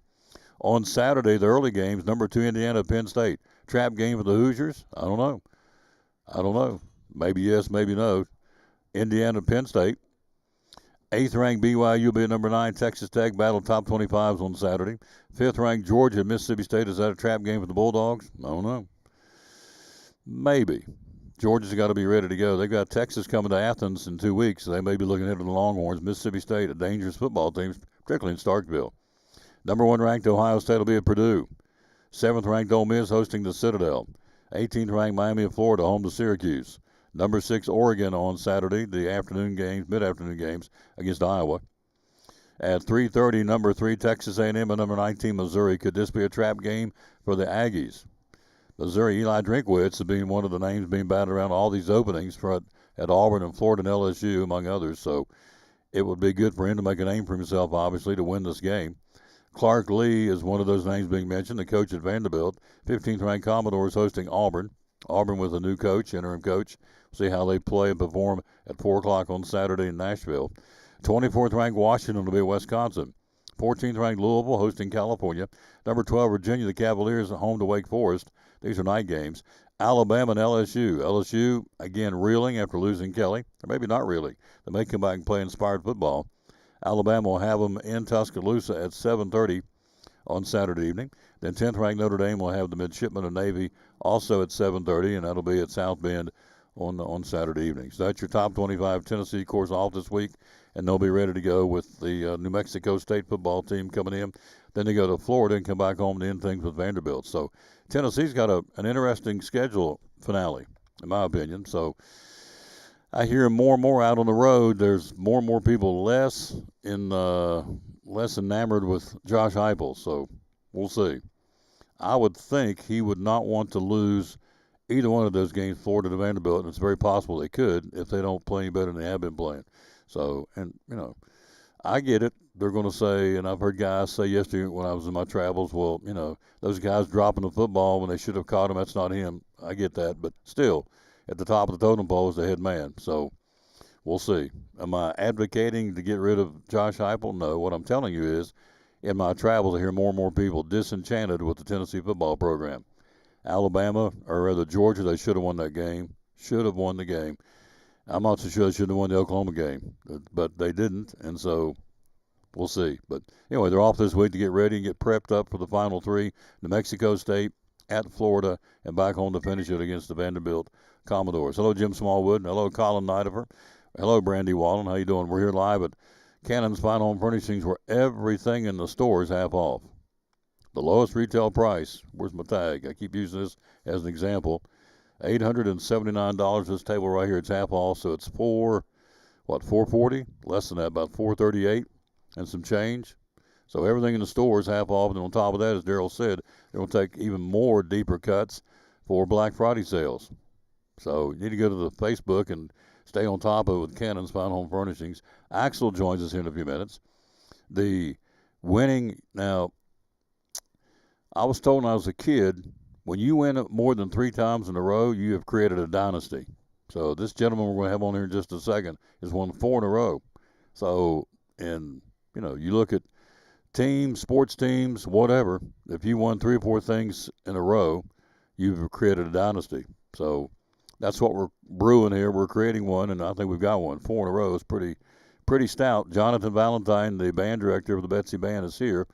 On Saturday, the early games, number 2 Indiana, Penn State. Trap game for the Hoosiers? I don't know. Maybe yes, maybe no. Indiana, Penn State. 8th ranked BYU will be at number 9. Texas Tech battle top 25s on Saturday. 5th ranked Georgia, Mississippi State. Is that a trap game for the Bulldogs? I don't know. Maybe. Georgia's got to be ready to go. They've got Texas coming to Athens in 2 weeks, so they may be looking ahead to the Longhorns. Mississippi State, a dangerous football team, particularly in Starkville. Number 1 ranked Ohio State will be at Purdue. 7th ranked Ole Miss hosting the Citadel. 18th ranked Miami of Florida home to Syracuse. Number 6 Oregon on Saturday, the mid-afternoon games against Iowa. At 3:30, number 3 Texas A&M and number 19 Missouri. Could this be a trap game for the Aggies? Missouri, Eli Drinkwitz has been one of the names being batted around all these openings at Auburn and Florida and LSU, among others. So it would be good for him to make a name for himself, obviously, to win this game. Clark Lee is one of those names being mentioned, the coach at Vanderbilt. 15th ranked Commodores hosting Auburn. Auburn with a new coach, interim coach. See how they play and perform at 4 o'clock on Saturday in Nashville. 24th ranked Washington will be Wisconsin. 14th ranked Louisville hosting California. Number 12 Virginia, the Cavaliers at home to Wake Forest. These are night games. Alabama and LSU. LSU, again, reeling after losing Kelly. Or maybe not reeling. They may come back and play inspired football. Alabama will have them in Tuscaloosa at 7:30 on Saturday evening. Then 10th ranked Notre Dame will have the Midshipmen of Navy also at 7:30, and that'll be at South Bend on Saturday evening. So that's your top 25. Tennessee, of course, off this week, and they'll be ready to go with the New Mexico State football team coming in. Then they go to Florida and come back home to end things with Vanderbilt. So Tennessee's got an interesting schedule finale, in my opinion. So I hear more and more out on the road. There's more and more people less enamored with Josh Heupel. So we'll see. I would think he would not want to lose either one of those games, Florida to Vanderbilt, and it's very possible they could if they don't play any better than they have been playing. So, and, I get it. They're going to say, and I've heard guys say yesterday when I was in my travels, well, those guys dropping the football when they should have caught him, that's not him. I get that. But still, at the top of the totem pole is the head man. So we'll see. Am I advocating to get rid of Josh Heupel? No. What I'm telling you is, in my travels, I hear more and more people disenchanted with the Tennessee football program. Alabama, or rather Georgia, they should have won that game. Should have won the game. I'm not so sure they should have won the Oklahoma game, but they didn't, and so we'll see. But anyway, they're off this week to get ready and get prepped up for the final 3. New Mexico State, at Florida, and back home to finish it against the Vanderbilt Commodores. Hello, Jim Smallwood. Hello, Colin Nidifer. Hello, Brandy Wallen. How you doing? We're here live at Cannon's Fine Home Furnishings, where everything in the store is half off. The lowest retail price. Where's my tag? I keep using this as an example. $879 this table right here. It's half off, so it's $440? Less than that, about $438 and some change. So everything in the store is half off, and on top of that, as Daryl said, they're going to take even more deeper cuts for Black Friday sales. So you need to go to the Facebook and stay on top of it with Cannon's Fine Home Furnishings. Axel joins us here in a few minutes. The winning, now, I was told when I was a kid, when you win it more than 3 times in a row, you have created a dynasty. So this gentleman we're going to have on here in just a second has won 4 in a row. So, and, you look at teams, sports teams, whatever, if you won 3 or 4 things in a row, you've created a dynasty. So that's what we're brewing here. We're creating one, and I think we've got one. 4 in a row is pretty pretty stout. Jonathan Valentine, the band director of the Betsy Band, is here.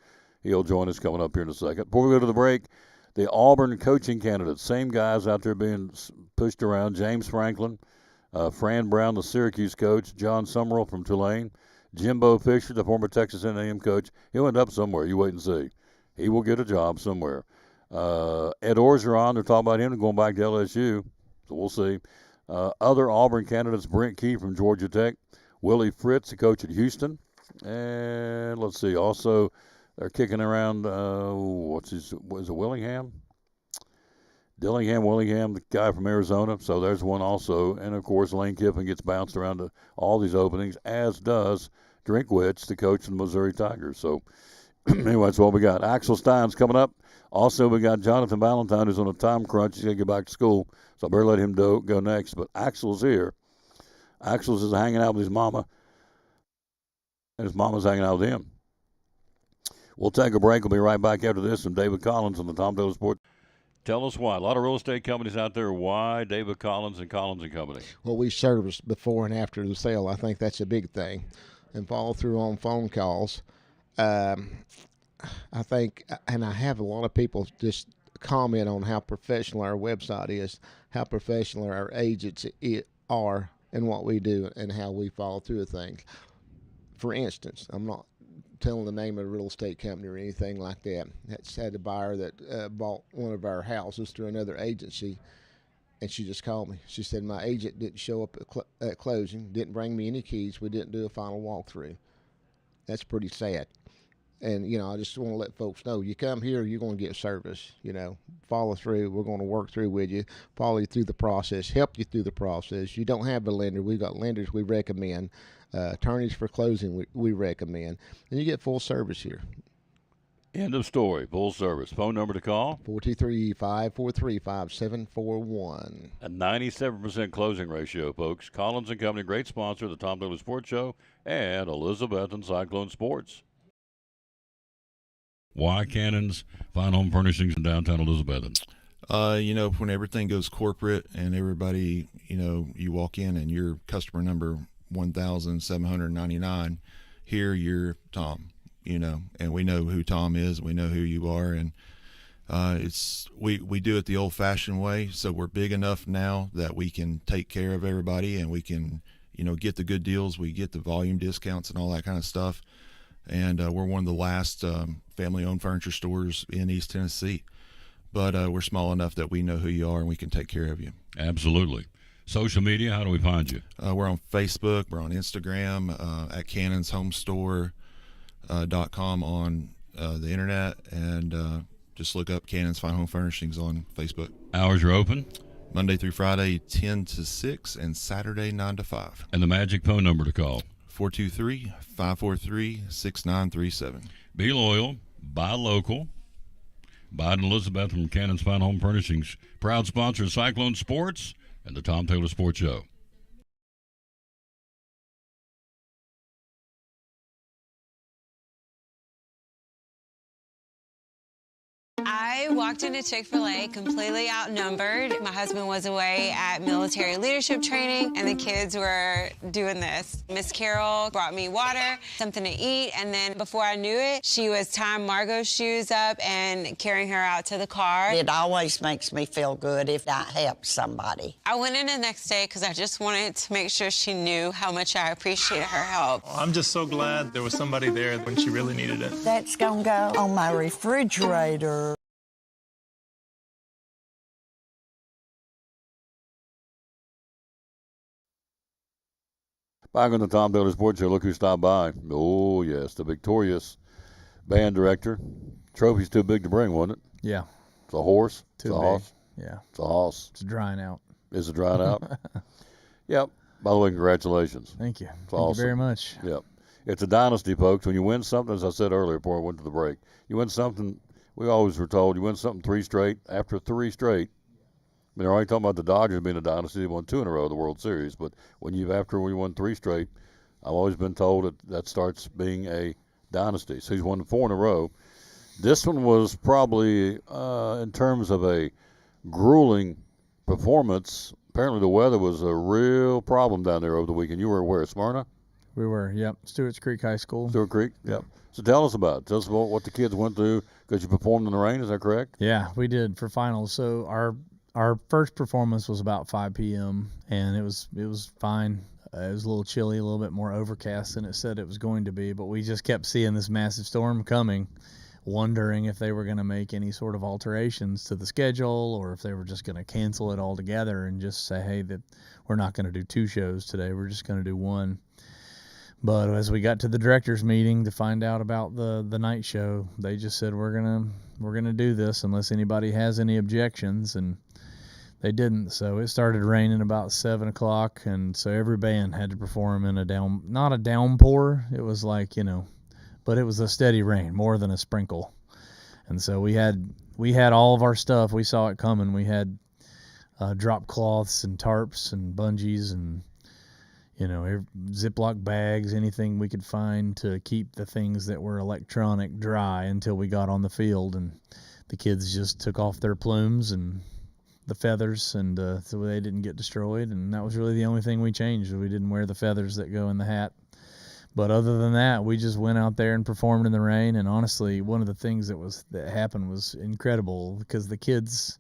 He'll join us coming up here in a second. Before we go to the break, the Auburn coaching candidates, same guys out there being pushed around. James Franklin, Fran Brown, the Syracuse coach, John Summerall from Tulane, Jimbo Fisher, the former Texas A&M coach. He'll end up somewhere. You wait and see. He will get a job somewhere. Ed Orgeron, they're talking about him going back to LSU, so we'll see. Other Auburn candidates, Brent Key from Georgia Tech, Willie Fritz, the coach at Houston, and let's see, also they're kicking around, was it Willingham? Willingham, the guy from Arizona, so there's one also. And, of course, Lane Kiffin gets bounced around to all these openings, as does Drinkwitz, the coach of the Missouri Tigers. So, anyway, that's what we got. Axel Stein's coming up. Also, we got Jonathan Valentine, who's on a time crunch. He's going to get back to school, so I better let him go next. But Axel's here. Axel's is hanging out with his mama, and his mama's hanging out with him. We'll take a break. We'll be right back after this from David Collins on the Tom Taylor Sports. Tell us why. A lot of real estate companies out there. Why David Collins and Collins and Company? Well, we service before and after the sale. I think that's a big thing. And follow through on phone calls. I think, and I have a lot of people just comment on how professional our website is, how professional our agents are, and what we do, and how we follow through with things. For instance, I'm not telling the name of a real estate company or anything like that. That's had a buyer that bought one of our houses through another agency, and she just called me. She said, my agent didn't show up at closing, didn't bring me any keys, we didn't do a final walkthrough. That's pretty sad. And, I just want to let folks know, you come here, you're going to get service, follow through. We're going to work through with you, follow you through the process, help you through the process. You don't have a lender. We've got lenders we recommend. Attorneys for closing we recommend. And you get full service here. End of story. Full service. Phone number to call? 423-543-5741. A 97% closing ratio, folks. Collins and Company, great sponsor of the Tom Taylor Sports Show and Elizabethton Cyclone Sports. Why Cannon's Fine Home Furnishings in downtown Elizabethton? When everything goes corporate and everybody, you walk in and you're customer number 1,799, here you're Tom, and we know who Tom is, we know who you are, and we do it the old-fashioned way, so we're big enough now that we can take care of everybody and we can, get the good deals, we get the volume discounts and all that kind of stuff. And we're one of the last family-owned furniture stores in East Tennessee. But we're small enough that we know who you are and we can take care of you. Absolutely. Social media, how do we find you? We're on Facebook. We're on Instagram, at cannonshomestore.com on the internet. And just look up Cannon's Fine Home Furnishings on Facebook. Hours are open? Monday through Friday, 10 to 6, and Saturday, 9 to 5. And the magic phone number to call? 423-543-6937. Be loyal, buy local. Biden Elizabeth from Cannon's Fine Home Furnishings, proud sponsor of Cyclone Sports and the Tom Taylor Sports Show. I walked into Chick-fil-A completely outnumbered. My husband was away at military leadership training, and the kids were doing this. Miss Carol brought me water, something to eat, and then before I knew it, she was tying Margot's shoes up and carrying her out to the car. It always makes me feel good if I help somebody. I went in the next day because I just wanted to make sure she knew how much I appreciated her help. I'm just so glad there was somebody there when she really needed it. That's gonna go on my refrigerator. Back on the Tom Taylor Sports Show, look who stopped by. Oh, yes, the victorious band director. Trophy's too big to bring, wasn't it? Yeah. It's a horse? Too it's a big. horse? Yeah. It's a horse. It's drying out. Is it drying out? Yep. By the way, congratulations. Thank you. It's Thank awesome. you very much. Yep. It's a dynasty, folks. When you win something, as I said earlier before I went to the break, you win something, we always were told, you win something 3 straight. After 3 straight, I mean, they're already talking about the Dodgers being a dynasty. They won 2 in a row of the World Series. But after we won 3 straight, I've always been told that starts being a dynasty. So he's won 4 in a row. This one was probably, in terms of a grueling performance, apparently the weather was a real problem down there over the weekend. You were where, Smyrna? We were, yep. Stewart's Creek High School. Stewart Creek, yep. So tell us about it. Tell us about what the kids went through because you performed in the rain. Is that correct? Yeah, we did for finals. So our first performance was about 5 p.m. and it was fine. It was a little chilly, a little bit more overcast than it said it was going to be, but we just kept seeing this massive storm coming, wondering if they were going to make any sort of alterations to the schedule or if they were just going to cancel it altogether and just say, hey, that we're not going to do 2 shows today. We're just going to do 1. But as we got to the directors meeting to find out about the night show, they just said we're gonna do this unless anybody has any objections, and they didn't. So it started raining about 7 o'clock, and so every band had to perform in not a downpour. It was like, but it was a steady rain, more than a sprinkle. And so we had all of our stuff. We saw it coming. We had drop cloths and tarps and bungees and Ziploc bags, anything we could find to keep the things that were electronic dry until we got on the field. And the kids just took off their plumes and the feathers, and so they didn't get destroyed. And that was really the only thing we changed. We didn't wear the feathers that go in the hat. But other than that, we just went out there and performed in the rain. And honestly, one of the things that happened was incredible because the kids,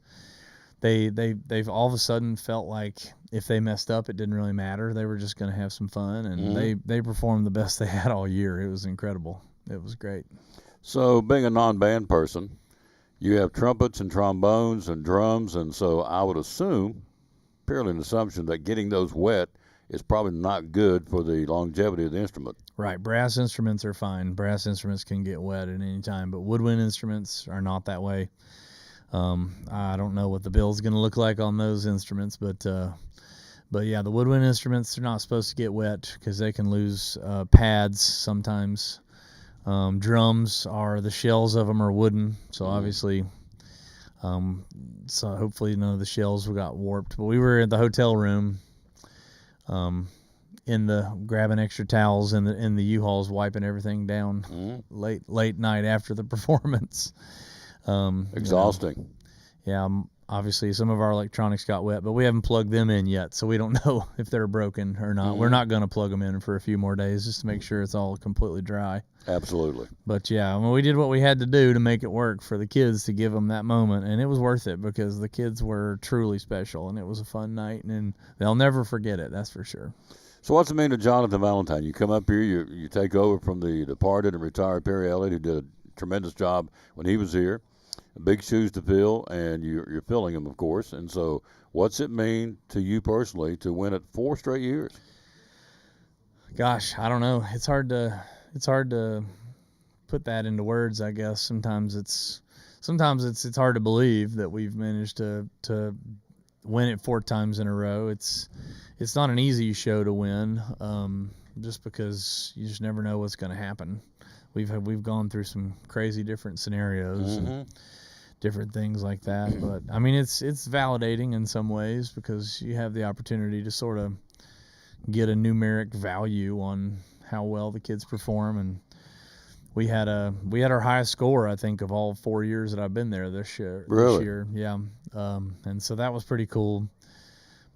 they've all of a sudden felt like if they messed up, it didn't really matter. They were just going to have some fun, and they performed the best they had all year. It was incredible. It was great. So being a non-band person, you have trumpets and trombones and drums, and so I would assume, purely an assumption, that getting those wet is probably not good for the longevity of the instrument. Right. Brass instruments are fine. Brass instruments can get wet at any time, but woodwind instruments are not that way. I don't know what the bill's going to look like on those instruments, but yeah, the woodwind instruments are not supposed to get wet because they can lose pads sometimes. Drums the shells of them are wooden, so obviously, so hopefully none of the shells got warped. But we were in the hotel room, grabbing extra towels in the U-Hauls, wiping everything down late night after the performance. Exhausting. Yeah, obviously some of our electronics got wet, but we haven't plugged them in yet, so we don't know if they're broken or not. We're not going to plug them in for a few more days just to make sure it's all completely dry. Absolutely. But yeah, we did what we had to do to make it work for the kids, to give them that moment, and it was worth it because the kids were truly special, and it was a fun night, and they'll never forget it, that's for sure. So what's it mean to Jonathan Valentine? You come up here, you take over from the departed and retired Perry Elliott, who did a tremendous job when he was here. Big shoes to fill, and you're filling them, of course. And so what's it mean to you personally to win it 4 straight years? Gosh, I don't know. It's hard to put that into words, I guess. Sometimes it's hard to believe that we've managed to win it 4 times in a row. It's not an easy show to win, just because you just never know what's going to happen. We've gone through some crazy different scenarios and different things like that, but I mean it's validating in some ways because you have the opportunity to sort of get a numeric value on how well the kids perform, and we had our highest score, I think, of all 4 years that I've been there this year. Really? This year, yeah, and so that was pretty cool.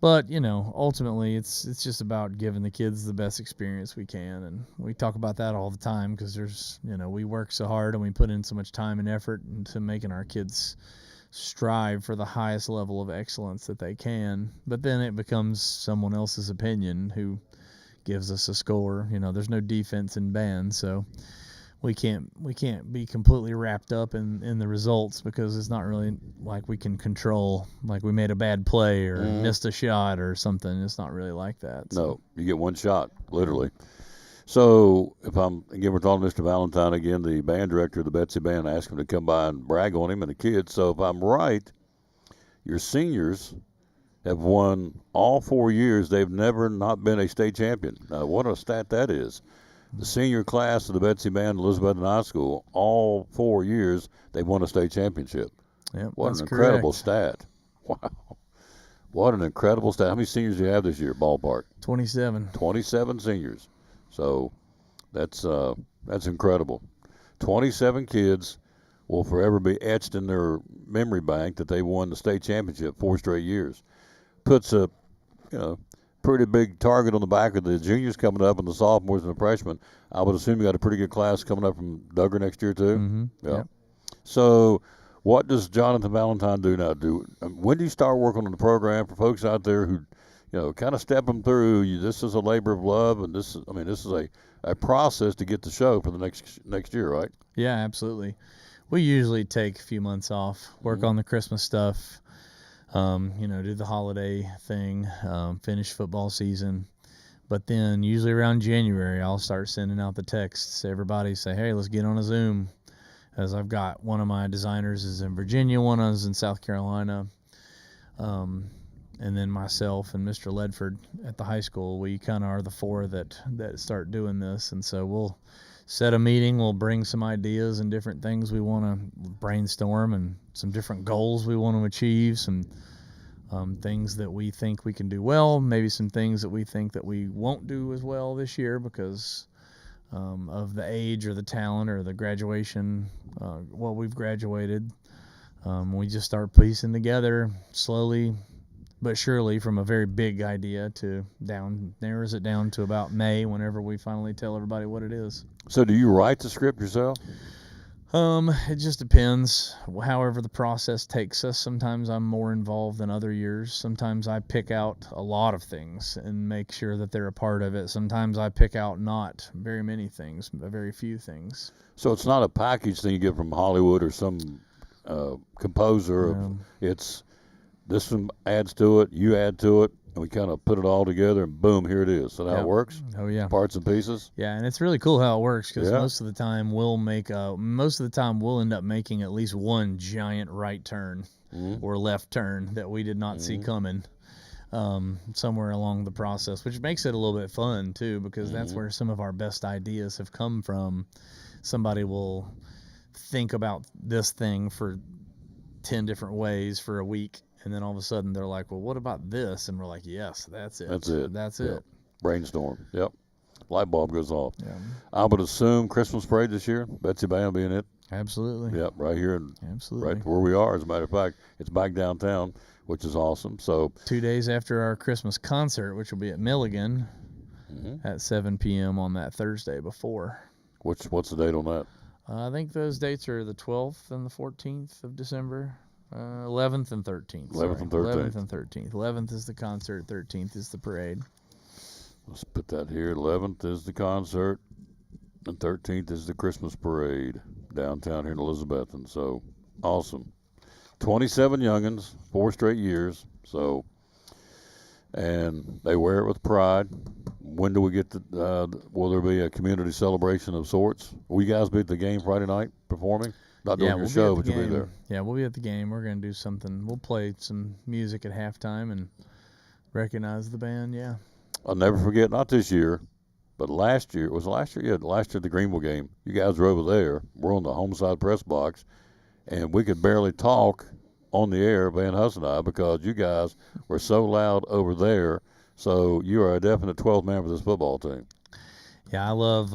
But, ultimately, it's just about giving the kids the best experience we can. And we talk about that all the time because we work so hard and we put in so much time and effort into making our kids strive for the highest level of excellence that they can. But then it becomes someone else's opinion who gives us a score. There's no defense in band, so we can't be completely wrapped up in the results because it's not really like we can control, like we made a bad play or missed a shot or something. It's not really like that. So. No, you get one shot, literally. So we're talking to Mr. Valentine again, the band director of the Betsy Band, asked him to come by and brag on him and the kids. So if I'm right, your seniors have won all 4 years. They've never not been a state champion. Now, what a stat that is. The senior class of the Betsy Band, Elizabethton High School, all 4 years, they've won a state championship. Yep, what an incredible stat. Wow. What an incredible stat. How many seniors do you have this year, ballpark? 27. 27 seniors. So that's incredible. 27 kids will forever be etched in their memory bank that they won the state championship 4 straight years. Puts a pretty big target on the back of the juniors coming up and the sophomores and the freshmen. I would assume you got a pretty good class coming up from Duggar next year too. Mm-hmm. Yeah. Yep. So, what does Jonathan Valentine do now? When do you start working on the program for folks out there who, kind of step them through? This is a labor of love, and this is a process to get the show for the next year, right? Yeah, absolutely. We usually take a few months off, work on the Christmas stuff, do the holiday thing, finish football season. But then usually around January, I'll start sending out the texts. Everybody say, hey, let's get on a Zoom. As I've got one of my designers is in Virginia, one is in South Carolina. And then myself and Mr. Ledford at the high school, we kind of are the four that start doing this. And so we'll set a meeting. We'll bring some ideas and different things we want to brainstorm and some different goals we want to achieve, some things that we think we can do well, maybe some things that we think that we won't do as well this year because of the age or the talent or the graduation. We've graduated. We just start piecing together slowly but surely from a very big idea to narrows it down to about May whenever we finally tell everybody what it is. So do you write the script yourself? It just depends. However the process takes us. Sometimes I'm more involved than other years. Sometimes I pick out a lot of things and make sure that they're a part of it. Sometimes I pick out not very many things, very few things. So it's not a package thing you get from Hollywood or some composer. No. It's this one adds to it, you add to it, and we kind of put it all together, and boom, here it is. So how it works? Oh yeah. Parts and pieces. Yeah, and it's really cool how it works because most of the time we'll end up making at least one giant right turn or left turn that we did not see coming somewhere along the process, which makes it a little bit fun too because that's where some of our best ideas have come from. Somebody will think about this thing for 10 different ways for a week. And then all of a sudden they're like, well, what about this? And we're like, yes, that's it. That's it. Brainstorm. Yep. Light bulb goes off. Yeah. I would assume Christmas parade this year. Betsy Band being it. Absolutely. Yep. Right here. Absolutely. Right where we are. As a matter of fact, it's back downtown, which is awesome. So 2 days after our Christmas concert, which will be at Milligan at 7 p.m. on that Thursday before. What's the date on that? I think those dates are the 12th and the 14th of December. 11th and 13th. 11th and 13th. 11th and 13th. 11th is the concert. 13th is the parade. Let's put that here. 11th is the concert, and 13th is the Christmas parade downtown here in Elizabethton. So awesome. 27 youngins, 4 straight years. So, and they wear it with pride. When do we get to? Will there be a community celebration of sorts? Will you guys be at the game Friday night performing? Not doing your show, but you'll be there. Yeah, we'll be at the game. We're going to do something. We'll play some music at halftime and recognize the band, yeah. I'll never forget, not this year, but last year. Last year at the Greenville game. You guys were over there. We're on the home side press box, and we could barely talk on the air, Van Huss and I, because you guys were so loud over there. So you are a definite 12th man for this football team. Yeah, I love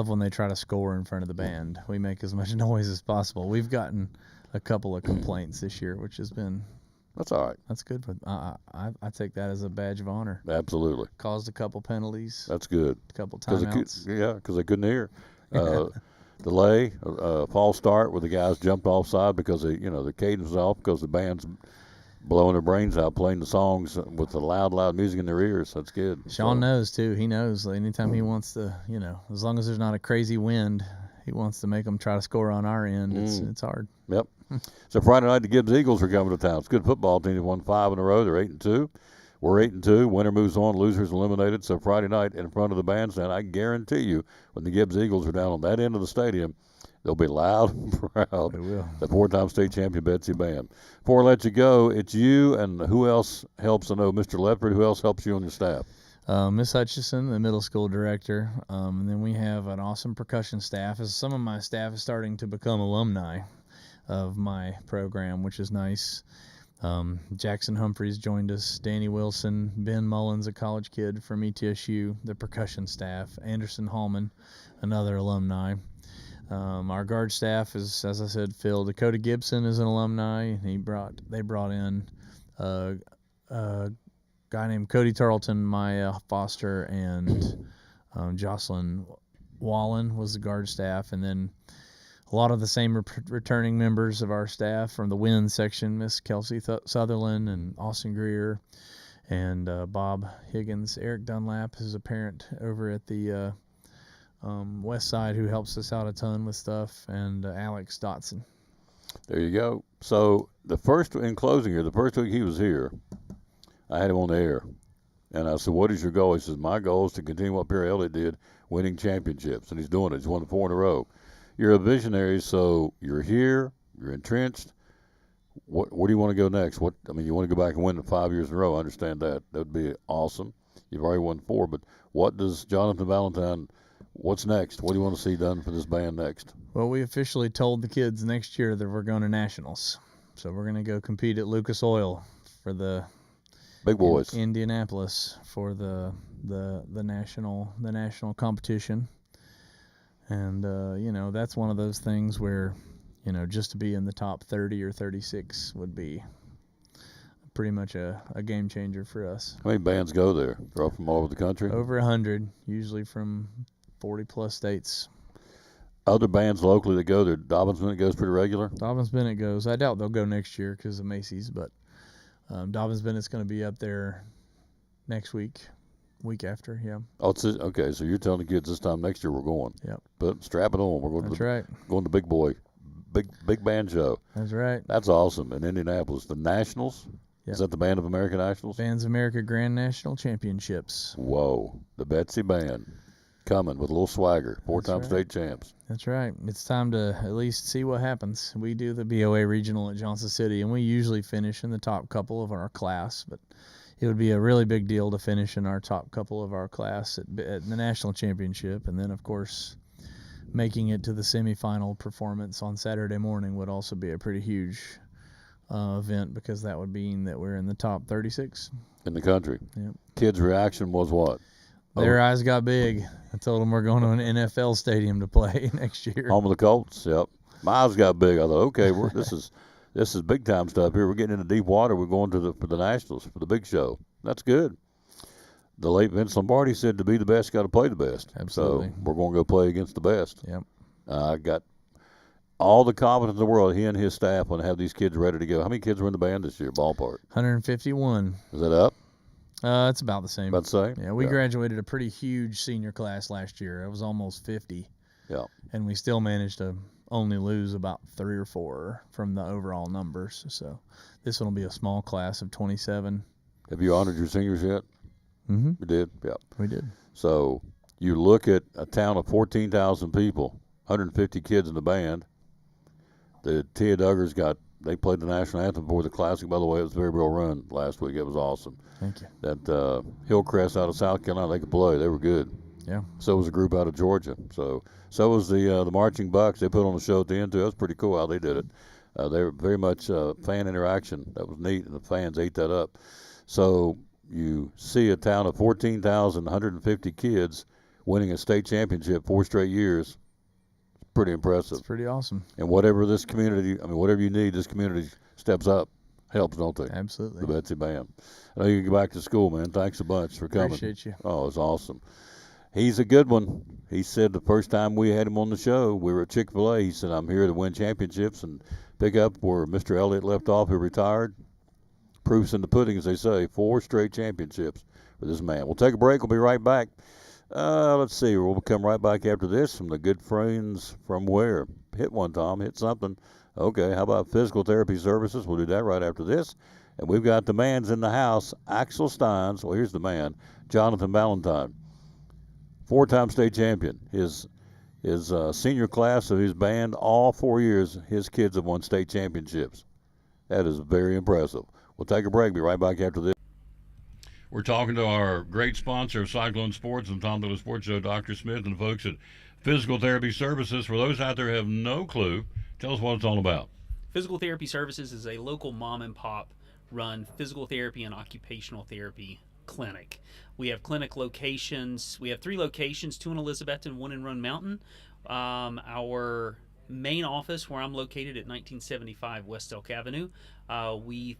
when they try to score in front of the band. We make as much noise as possible. We've gotten a couple of complaints this year, which has been. That's all right. That's good. I take that as a badge of honor. Absolutely. Caused a couple penalties. That's good. A couple timeouts. Because they couldn't hear. Delay, false start where the guys jumped offside because the cadence was off because the band's blowing their brains out playing the songs with the loud music in their ears. That's good. Sean knows too. He knows anytime he wants to, as long as there's not a crazy wind, he wants to make them try to score on our end. It's hard. Yep. So Friday night the Gibbs Eagles are coming to town. It's a good football team. They've won 5 in a row. They're 8-2. We're 8-2. Winner moves on. Losers eliminated. So Friday night in front of the bandstand, I guarantee you, when the Gibbs Eagles are down on that end of the stadium, they'll be loud and proud. They will. The 4-time state champion Betsy Band. Before I let you go, it's you and who else helps? I know Mr. Ledford. Who else helps you on your staff? Miss Hutchison, the middle school director. And then we have an awesome percussion staff. As some of my staff is starting to become alumni of my program, which is nice. Jackson Humphreys joined us. Danny Wilson, Ben Mullins, a college kid from ETSU, the percussion staff. Anderson Hallman, another alumni. Our guard staff is, as I said, Phil. Dakota Gibson is an alumni. They brought in guy named Cody Tarleton, my foster, and Jocelyn Wallen was the guard staff, and then a lot of the same returning members of our staff from the women's section, Miss Kelsey Sutherland and Austin Greer and Bob Higgins. Eric Dunlap is a parent over at the West Side who helps us out a ton with stuff, and Alex Dotson. There you go. So in closing here, the first week he was here, I had him on the air. And I said, what is your goal? He says, my goal is to continue what Perry Elliott did, winning championships. And he's doing it. He's won 4 in a row. You're a visionary, so you're here, you're entrenched. Where do you want to go next? You want to go back and win it 5 years in a row. I understand that. That would be awesome. You've already won 4, but what does Jonathan Valentine, what's next? What do you want to see done for this band next? Well, we officially told the kids next year that we're going to nationals. So we're going to go compete at Lucas Oil for the big boys. Indianapolis for the national competition. And that's one of those things where, just to be in the top 30 or 36 would be pretty much a game changer for us. How many bands go there? They're all from all over the country? Over 100, usually from 40 plus states. Other bands locally that go there, Dobbins Bennett goes pretty regular? Dobbins Bennett goes. I doubt they'll go next year because of Macy's, but Dobbins Bennett's going to be up there next week after, yeah. Oh, okay, so you're telling the kids this time next year we're going. Yep. But strap it on. We're going That's to right. Going to big boy, big band show. That's right. That's awesome. In Indianapolis, the Nationals. Yep. Is that the Band of America Nationals? Bands of America Grand National Championships. Whoa, the Betsy Band coming with a little swagger. 4-time state champs. That's right. It's time to at least see what happens. We do the BOA regional at Johnson City, and we usually finish in the top couple of our class, but it would be a really big deal to finish in our top couple of our class at the national championship. And then, of course, making it to the semifinal performance on Saturday morning would also be a pretty huge event, because that would mean that we're in the top 36. In the country. Yep. Kids' reaction was what? Their eyes got big. I told them we're going to an NFL stadium to play next year. Home of the Colts, yep. My eyes got big. I thought, okay, this is big time stuff here. We're getting into deep water. We're going for the Nationals, for the big show. That's good. The late Vince Lombardi said to be the best, you got to play the best. Absolutely. So we're going to go play against the best. Yep. I got all the confidence in the world. He and his staff want to have these kids ready to go. How many kids were in the band this year, ballpark? 151. Is that up? It's about the same. About the same? Yeah, we graduated a pretty huge senior class last year. It was almost 50. Yeah. And we still managed to only lose about 3 or 4 from the overall numbers. So this one will be a small class of 27. Have you honored your seniors yet? Mm-hmm. You did? Yeah. We did. So you look at a town of 14,000 people, 150 kids in the band. The Tia Duggars they played the national anthem before the Classic. By the way, it was very well run last week. It was awesome. Thank you. That Hillcrest out of South Carolina, they could play. They were good. Yeah. So was a group out of Georgia. So was the Marching Bucks. They put on a show at the end too. That was pretty cool how they did it. They were very much fan interaction. That was neat, and the fans ate that up. So you see a town of 14,150 kids winning a state championship 4 straight years. Pretty impressive. It's pretty awesome. And whatever you need, this community steps up, helps, don't they? Absolutely. The Betsy Band. I know you can go back to school, man. Thanks a bunch for coming. Appreciate you. Oh, it's awesome. He's a good one. He said the first time we had him on the show, we were at Chick-fil-A. He said, I'm here to win championships and pick up where Mr. Elliott left off, who retired. Proof's in the pudding, as they say. 4 straight championships for this man. We'll take a break. We'll be right back. Let's see. We'll come right back after this from the good friends from where? Hit one, Tom. Hit something. Okay, how about physical therapy services? We'll do that right after this. And we've got the man's in the house, Axel Steins. Well, here's the man, Jonathan Valentine. 4-time state champion. His senior class of his band, all 4 years, his kids have won state championships. That is very impressive. We'll take a break. Be right back after this. We're talking to our great sponsor of Cyclone Sports and Tom Dillon Sports Show, Dr. Smith, and the folks at Physical Therapy Services. For those out there who have no clue, tell us what it's all about. Physical Therapy Services is a local mom and pop run physical therapy and occupational therapy clinic. We have clinic locations. We have 3 locations, 2 in Elizabethton, 1 in Roan Mountain. Our main office, where I'm located at 1975 West Elk Avenue, we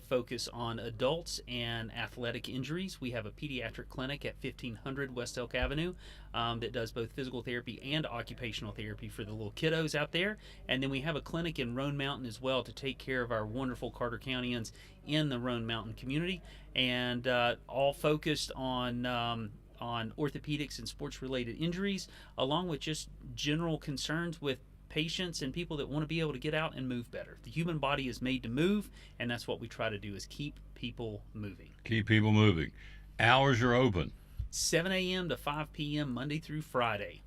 focus on adults and athletic injuries. We have a pediatric clinic at 1500 West Elk Avenue that does both physical therapy and occupational therapy for the little kiddos out there. And then we have a clinic in Roan Mountain as well to take care of our wonderful Carter Countyans in the Roan Mountain community, and all focused on orthopedics and sports-related injuries, along with just general concerns with patients and people that want to be able to get out and move better. The human body is made to move, and that's what we try to do, is keep people moving. Keep people moving. Hours are open. 7 a.m. to 5 p.m. Monday through Friday.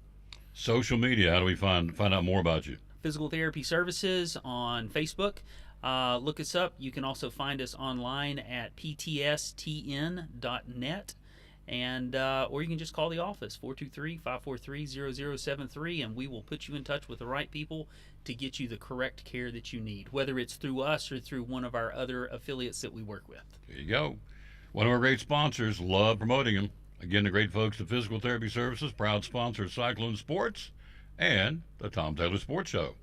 Social media, how do we find out more about you? Physical Therapy Services on Facebook. Look us up. You can also find us online at ptstn.net. And or you can just call the office, 423-543-0073, and we will put you in touch with the right people to get you the correct care that you need, whether it's through us or through one of our other affiliates that we work with. There you go. One of our great sponsors, love promoting them. Again, the great folks at Physical Therapy Services, proud sponsor of Cyclone Sports and the Tom Taylor Sports Show.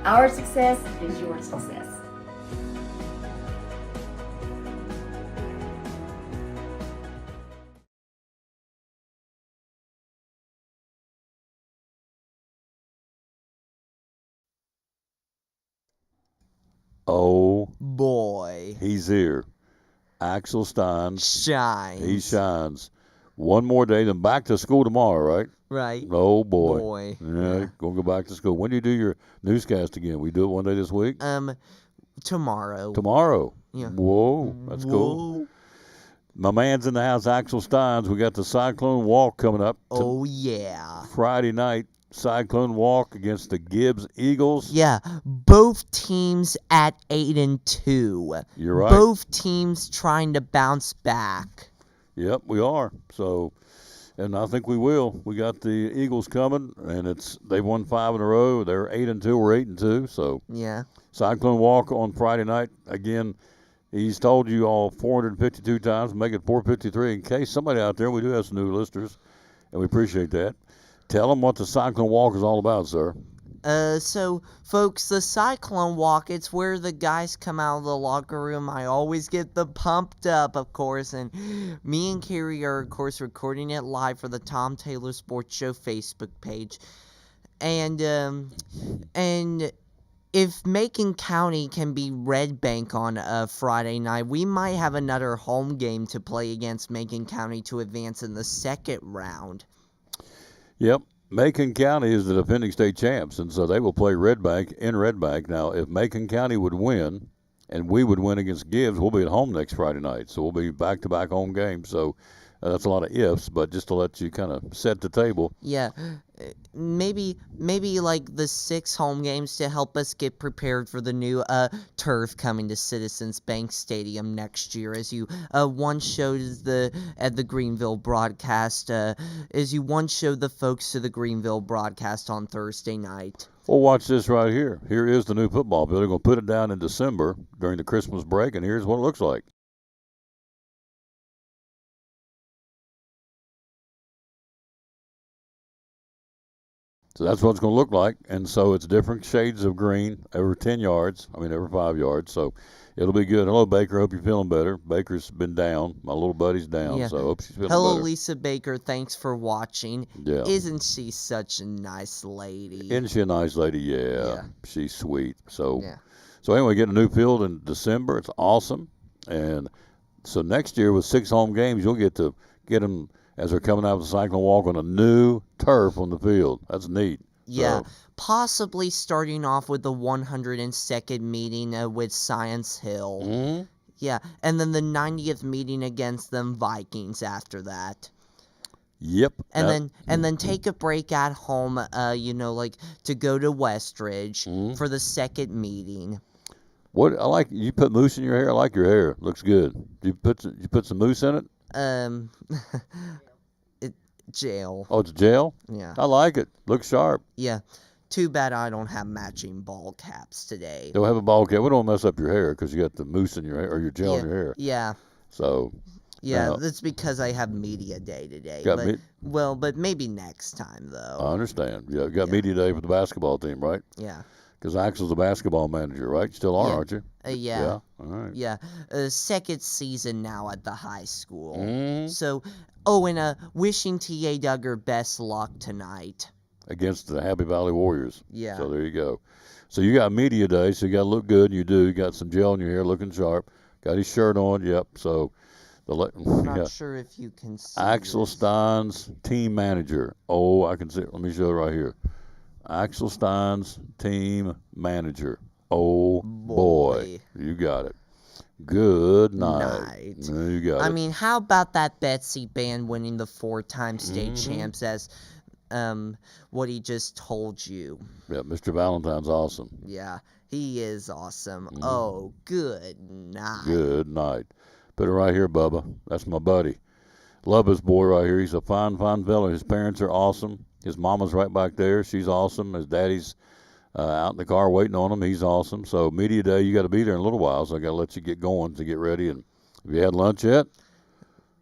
Our success is your success. Oh boy, he's here. Axel Stein shines. He shines. One more day, then back to school tomorrow, right? Right. Oh boy. Yeah, gonna go back to school. When do you do your newscast again? We do it one day this week? Tomorrow. Tomorrow. Yeah. Whoa, that's cool. My man's in the house, Axel Steins. We got the Cyclone Walk coming up. Oh yeah. Friday night, Cyclone Walk against the Gibbs Eagles. Yeah, both teams at 8-2. You're right. Both teams trying to bounce back. Yep, we are. So, and I think we will. We got the Eagles coming, and they've won 5 in a row. They're 8-2. We're 8-2. So yeah. Cyclone Walk on Friday night. Again, he's told you all 452 times. Make it 453 in case somebody out there. We do have some new listeners, and we appreciate that. Tell them what the Cyclone Walk is all about, sir. So, folks, the Cyclone Walk, it's where the guys come out of the locker room. I always get them pumped up, of course, and me and Carrie are, of course, recording it live for the Tom Taylor Sports Show Facebook page. And if Macon County can be Red Bank on a Friday night, we might have another home game to play against Macon County to advance in the second round. Yep. Macon County is the defending state champs, and so they will play Red Bank in Red Bank. Now, if Macon County would win and we would win against Gibbs, we'll be at home next Friday night. So we'll be back-to-back home games. So that's a lot of ifs, but just to let you kind of set the table. Yeah, maybe like the 6 home games to help us get prepared for the new turf coming to Citizens Bank Stadium next year. As you once showed at the Greenville broadcast, as you once showed the folks to the Greenville broadcast on Thursday night. Well, watch this right here. Here is the new football building. We're going to put it down in December during the Christmas break, and here's what it looks like. So that's what it's going to look like. And so it's different shades of green every 10 yards. Every 5 yards. So it'll be good. Hello, Baker. Hope you're feeling better. Baker's been down. My little buddy's down. Yeah. So I hope she's feeling Hello, better. Lisa Baker. Thanks for watching. Yeah. Isn't she such a nice lady? Isn't she a nice lady? Yeah. She's sweet. So yeah. So anyway, get a new field in December. It's awesome. And so next year with 6 home games, you'll get to get them as they're coming out of the Cyclone Walk on a new turf on the field. That's neat. Yeah, So, possibly starting off with the 102nd meeting with Science Hill. mhm. Yeah, and then the 90th meeting against them Vikings after that. Yep. And then take a break at home, like to go to Westridge for the second meeting. What I like, you put mousse in your hair. I like your hair. Looks good. You put some mousse in it. Gel. Oh, it's gel. Yeah. I like it. Looks sharp. Yeah. Too bad I don't have matching ball caps today. Don't have a ball cap. We don't mess up your hair because you got the mousse in your hair or your gel in your hair. Yeah. So. Yeah, that's because I have media day today. But maybe next time though. I understand. Yeah, you got media day for the basketball team, right? Yeah. Because Axel's the basketball manager, right? You still are, aren't you? Yeah. Yeah. All right. Yeah. Second season now at the high school. Mhm. So, and wishing T.A. Duggar best luck tonight. Against the Happy Valley Warriors. Yeah. So there you go. So you got media day, so you got to look good. You do. You got some gel in your hair, looking sharp. Got his shirt on. Yep. So I'm not sure if you can see Axel Stein's team manager. Oh, I can see it. Let me show it right here. Axel Stein's team manager. Oh, boy. You got it. Good night. You got it. I mean, how about that Betsy band winning the 4-time state champs as what he just told you? Yeah, Mr. Valentine's awesome. Yeah, he is awesome. Oh, good night. Good night. Put it right here, Bubba. That's my buddy. Love his boy right here. He's a fine, fine fella. His parents are awesome. His mama's right back there. She's awesome. His daddy's out in the car waiting on him. He's awesome. So media day, you got to be there in a little while. So I got to let you get going to get ready. And have you had lunch yet?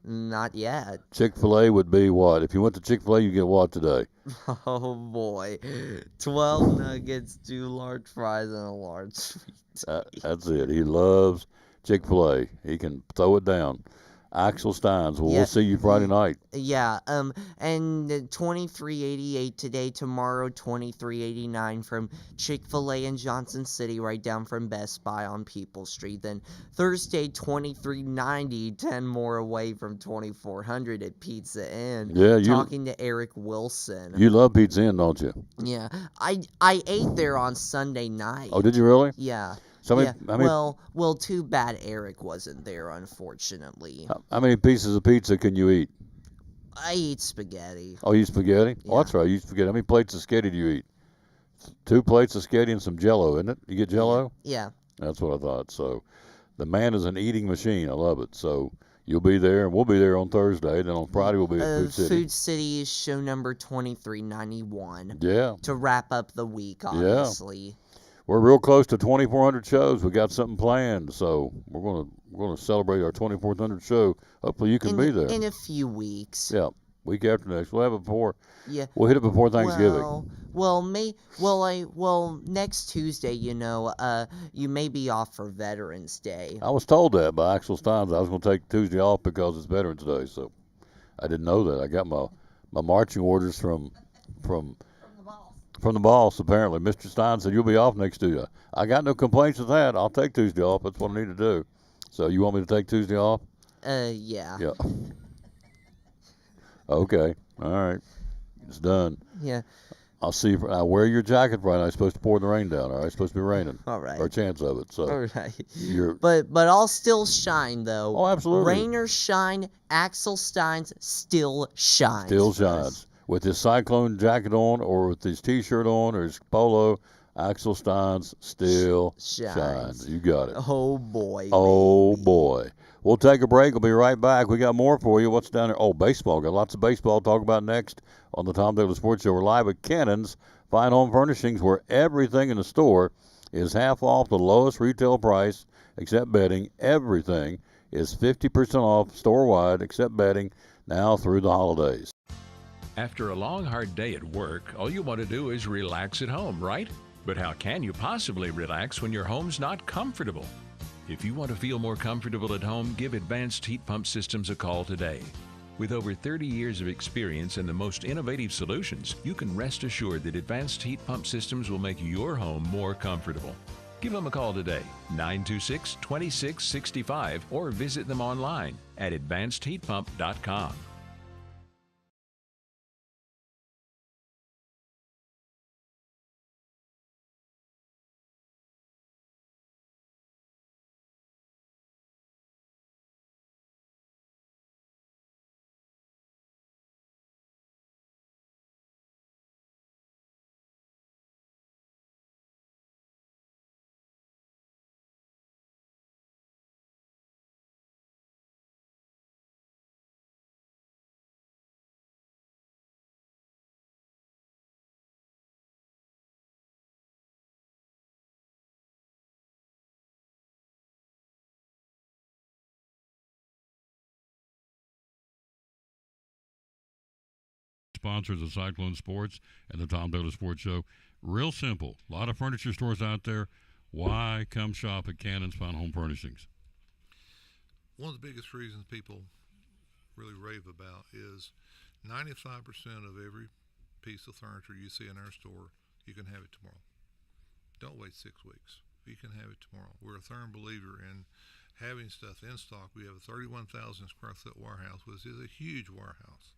Not yet. Chick-fil-A would be what? If you went to Chick-fil-A, you get what today? Oh boy, 12 nuggets, 2 large fries, and a large sweet tea. That's it. He loves Chick-fil-A. He can throw it down. Axel Steins. Well, we'll see you Friday night. Yeah. And 2388 today, tomorrow 2389 from Chick-fil-A in Johnson City, right down from Best Buy on People Street. Then Thursday 2390, 10 more away from 2400 at Pizza Inn. Yeah, talking to Eric Wilson. You love Pizza Inn, don't you? Yeah. I ate there on Sunday night. Oh, did you really? Yeah. Yeah. Well, too bad Eric wasn't there, unfortunately. How many pieces of pizza can you eat? I eat spaghetti. Oh, you eat spaghetti? Yeah. Oh, that's right. You eat spaghetti. How many plates of spaghetti do you eat? 2 plates of spaghetti and some Jell-O, isn't it? You get Jell-O? Yeah. That's what I thought. So, the man is an eating machine. I love it. So, you'll be there, and we'll be there on Thursday. Then on Friday, we'll be at Food City. Food City is show number 2391. Yeah. To wrap up the week, obviously. Yeah. We're real close to 2,400 shows. We got something planned, so we're gonna celebrate our 2,400 show. Hopefully, you can be there in a few weeks. Yeah, week after next. We'll have it before. Yeah, we'll hit it before Thanksgiving. Next Tuesday, you may be off for Veterans Day. I was told that by Axel Steins. I was going to take Tuesday off because it's Veterans Day, so I didn't know that. I got my marching orders from the boss, apparently. Mr. Stein said, you'll be off next Tuesday. I got no complaints with that. I'll take Tuesday off. That's what I need to do. So you want me to take Tuesday off? Yeah. Yeah. Okay. All right. It's done. Yeah. I'll see. I'll wear your jacket Friday. It's supposed to pour the rain down. All right. It's supposed to be raining. All right. Or a chance of it. So. All right. But I'll still shine though. Oh, absolutely. Rain or shine, Axel Steins still shines. Still shines. With his Cyclone jacket on, or with his T-shirt on, or his polo, Axel Steins still shines. You got it. Oh, boy. Oh, boy. We'll take a break. We'll be right back. We got more for you. What's down there? Oh, baseball. Got lots of baseball to talk about next on the Tom Daly Sports Show. We're live at Cannon's Fine Home Furnishings, where everything in the store is half off the lowest retail price, except bedding. Everything is 50% off store-wide, except bedding, now through the holidays. After a long, hard day at work, all you want to do is relax at home, right? But how can you possibly relax when your home's not comfortable? If you want to feel more comfortable at home, give Advanced Heat Pump Systems a call today. With over 30 years of experience and the most innovative solutions, you can rest assured that Advanced Heat Pump Systems will make your home more comfortable. Give them a call today, 926-2665, or visit them online at advancedheatpump.com. Sponsors of Cyclone Sports and the Tom Taylor Sports Show. Real simple. A lot of furniture stores out there. Why come shop at Cannon's Fine Home Furnishings? One of the biggest reasons people really rave about is 95% of every piece of furniture you see in our store, you can have it tomorrow. Don't wait 6 weeks. You can have it tomorrow. We're a firm believer in having stuff in stock. We have a 31,000 square foot warehouse, which is a huge warehouse.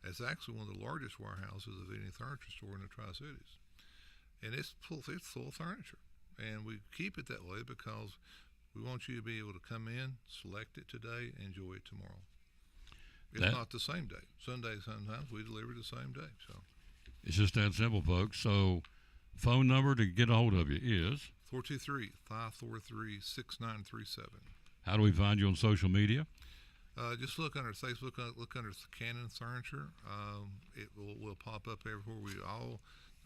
It's actually one of the largest warehouses of any furniture store in the Tri-Cities. And it's full of furniture. And we keep it that way because we want you to be able to come in, select it today, enjoy it tomorrow. It's not the same day. Sunday, sometimes we deliver the same day. So it's just that simple, folks. So phone number to get a hold of you is 423-543-6937. How do we find you on social media? Just look under Facebook, look under Cannon Furniture. It will pop up everywhere.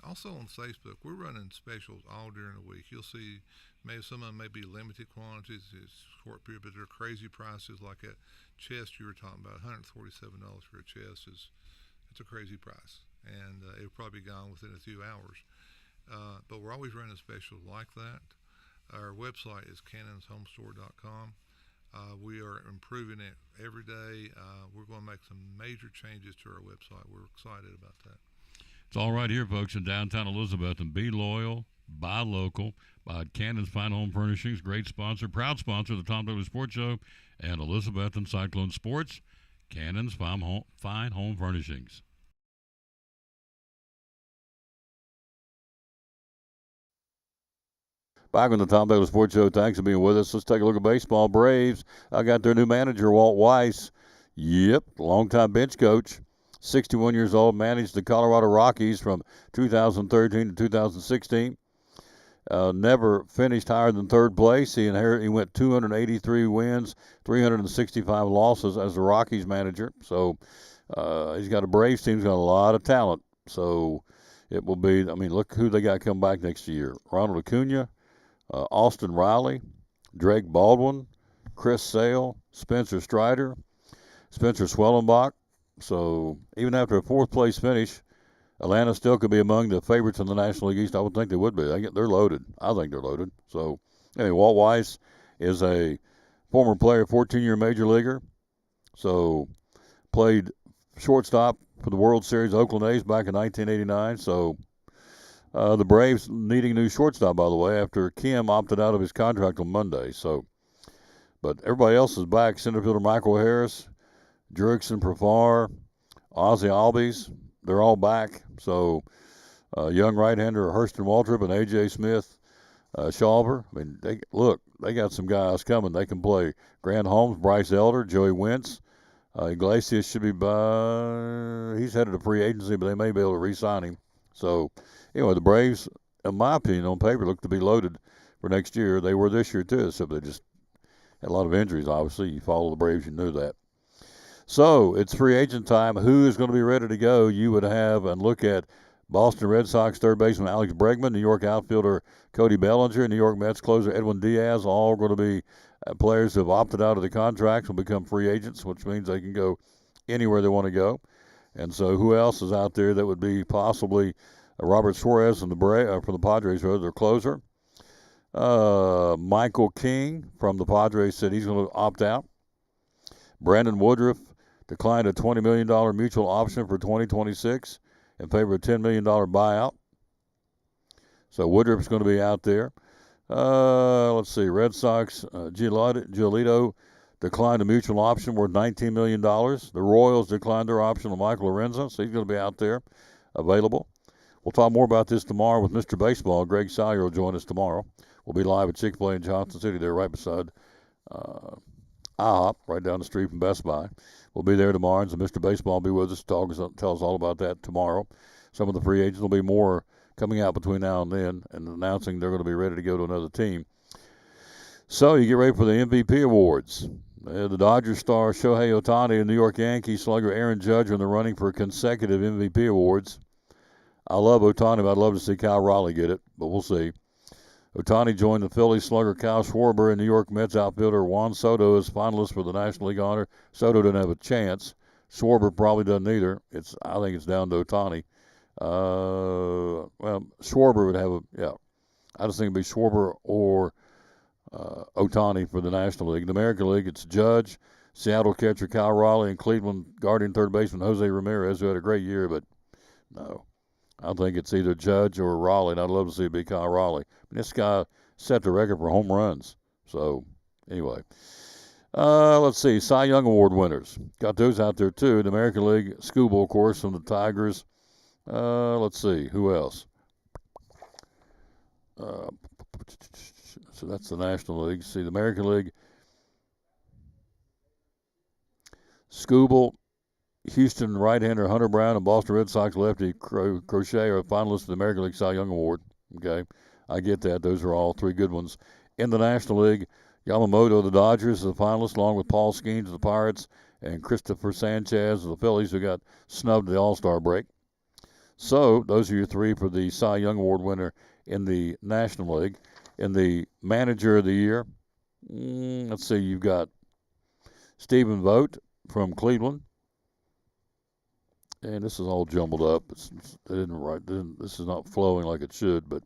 Also on Facebook, we're running specials all during the week. You'll see maybe some of them may be limited quantities, it's short period, but they're crazy prices. Like that chest you were talking about, $147 for a chest it's a crazy price, and it'll probably be gone within a few hours. But we're always running specials like that. Our website is cannonshomestore.com. We are improving it every day. We're going to make some major changes to our website. We're excited about that. It's all right here, folks, in downtown Elizabethton. Be loyal, buy local, buy Cannon's Fine Home Furnishings. Great sponsor, proud sponsor of the Tom Taylor Sports Show and Elizabethton Cyclone Sports. Cannon's Fine Home Furnishings. Back on the Tom Taylor Sports Show. Thanks for being with us. Let's take a look at baseball. Braves. I got their new manager, Walt Weiss. Yep, longtime bench coach. 61 years old, managed the Colorado Rockies from 2013 to 2016. Never finished higher than third place. He went 283 wins, 365 losses as the Rockies manager. So he's got a Braves team. He's got a lot of talent. So it will be, look who they got come back next year. Ronald Acuna, Austin Riley, Drake Baldwin, Chris Sale, Spencer Strider, Spencer Swellenbach. So even after a fourth place finish, Atlanta still could be among the favorites in the National League East. I would think they would be. They're loaded. I think they're loaded. So anyway, Walt Weiss is a former player, 14-year major leaguer. So played shortstop for the World Series Oakland A's back in 1989. So the Braves needing a new shortstop, by the way, after Kim opted out of his contract on Monday. So, but everybody else is back. Center fielder Michael Harris, Jurickson Profar, Ozzie Albies, they're all back. So, young right-hander Hurston Waltrip and A.J. Smith, Shawver. They got some guys coming. They can play. Grant Holmes, Bryce Elder, Joey Wentz. Iglesias should be he's headed to free agency, but they may be able to re-sign him. So, anyway, the Braves, in my opinion, on paper, look to be loaded for next year. They were this year, too, except they just had a lot of injuries, obviously. You follow the Braves, you knew that. So, it's free agent time. Who is going to be ready to go? You would have and look at Boston Red Sox third baseman Alex Bregman, New York outfielder Cody Bellinger, New York Mets closer Edwin Diaz, all going to be players who have opted out of the contracts will become free agents, which means they can go anywhere they want to go. And so who else is out there that would be possibly Robert Suarez from the Padres, their closer. Michael King from the Padres said he's going to opt out. Brandon Woodruff declined a $20 million mutual option for 2026 in favor of a $10 million buyout. So Woodruff's going to be out there. Let's see. Red Sox, Giolito declined a mutual option worth $19 million. The Royals declined their option on Michael Lorenzo, so he's going to be out there available. We'll talk more about this tomorrow with Mr. Baseball. Greg Sawyer will join us tomorrow. We'll be live at Chick-fil-A in Johnson City. They're right beside IHOP, right down the street from Best Buy. We'll be there tomorrow, and so Mr. Baseball will be with us to tell us all about that tomorrow. Some of the free agents will be more coming out between now and then and announcing they're going to be ready to go to another team. So you get ready for the MVP awards. The Dodgers star Shohei Ohtani and New York Yankees slugger Aaron Judge are in the running for consecutive MVP awards. I love Ohtani, but I'd love to see Kyle Raleigh get it, but we'll see. Ohtani joined the Phillies slugger Kyle Schwarber and New York Mets outfielder Juan Soto as finalists for the National League honor. Soto didn't have a chance. Schwarber probably doesn't either. I think it's down to Ohtani. Well, Schwarber would have I just think it'd be Schwarber or Ohtani for the National League. In the American League, it's Judge, Seattle catcher Kyle Raleigh, and Cleveland Guardian third baseman Jose Ramirez, who had a great year, but no. I think it's either Judge or Raleigh, and I'd love to see it be Kyle Raleigh. This guy set the record for home runs. So, anyway. Let's see. Cy Young Award winners. Got those out there, too. The American League, Scooble, of course, from the Tigers. Let's see. Who else? So that's the National League. See, the American League, Scooble, Houston right-hander Hunter Brown, and Boston Red Sox lefty Crochet are finalists of the American League Cy Young Award. Okay, I get that. Those are all three good ones. In the National League, Yamamoto of the Dodgers is a finalist, along with Paul Skeens of the Pirates and Christopher Sanchez of the Phillies, who got snubbed at the All-Star break. So those are your three for the Cy Young Award winner in the National League. In the Manager of the Year, let's see, you've got Stephen Vogt from Cleveland. And this is all jumbled up. This is not flowing like it should, but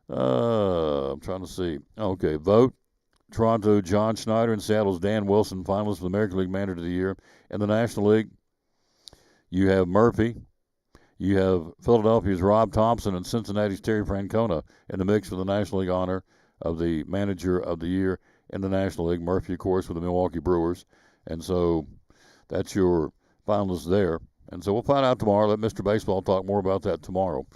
I'm trying to see. Okay, Vote, Toronto, John Schneider, and Seattle's Dan Wilson, finalists for the American League Manager of the Year. In the National League, you have Murphy. You have Philadelphia's Rob Thompson and Cincinnati's Terry Francona in the mix for the National League honor of the Manager of the Year in the National League. Murphy, of course, with the Milwaukee Brewers. And so that's your finalists there. And so we'll find out tomorrow. Let Mr. Baseball talk more about that tomorrow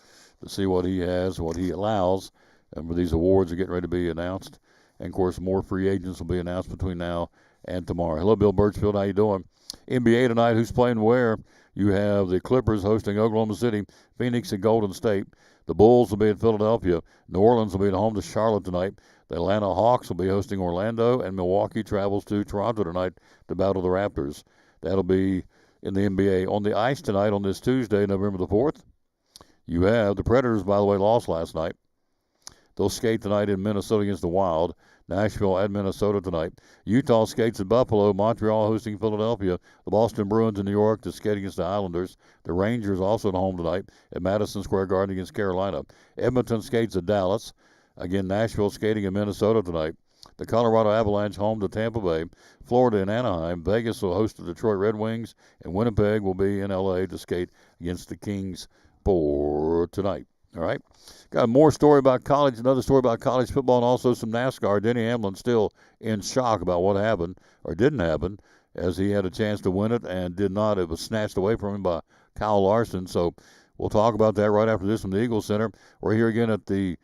to see what he has, what he allows. And these awards are getting ready to be announced. And, of course, more free agents will be announced between now and tomorrow. Hello, Bill Birchfield. How you doing? NBA tonight, who's playing where? You have the Clippers hosting Oklahoma City, Phoenix, and Golden State. The Bulls will be in Philadelphia. New Orleans will be at home to Charlotte tonight. The Atlanta Hawks will be hosting Orlando. And Milwaukee travels to Toronto tonight to battle the Raptors. That'll be in the NBA. On the ice tonight, on this Tuesday, November the 4th, you have the Predators, by the way, lost last night. They'll skate tonight in Minnesota against the Wild. Nashville at Minnesota tonight. Utah skates at Buffalo. Montreal hosting Philadelphia. The Boston Bruins in New York to skate against the Islanders. The Rangers also at home tonight at Madison Square Garden against Carolina. Edmonton skates at Dallas. Again, Nashville skating in Minnesota tonight. The Colorado Avalanche home to Tampa Bay. Florida and Anaheim. Vegas will host the Detroit Red Wings. And Winnipeg will be in L.A. to skate against the Kings for tonight. All right. Got more story about college, another story about college football, and also some NASCAR. Denny Hamlin still in shock about what happened or didn't happen, as he had a chance to win it and did not. It was snatched away from him by Kyle Larson. So we'll talk about that right after this from the Eagle Center. We're here again at the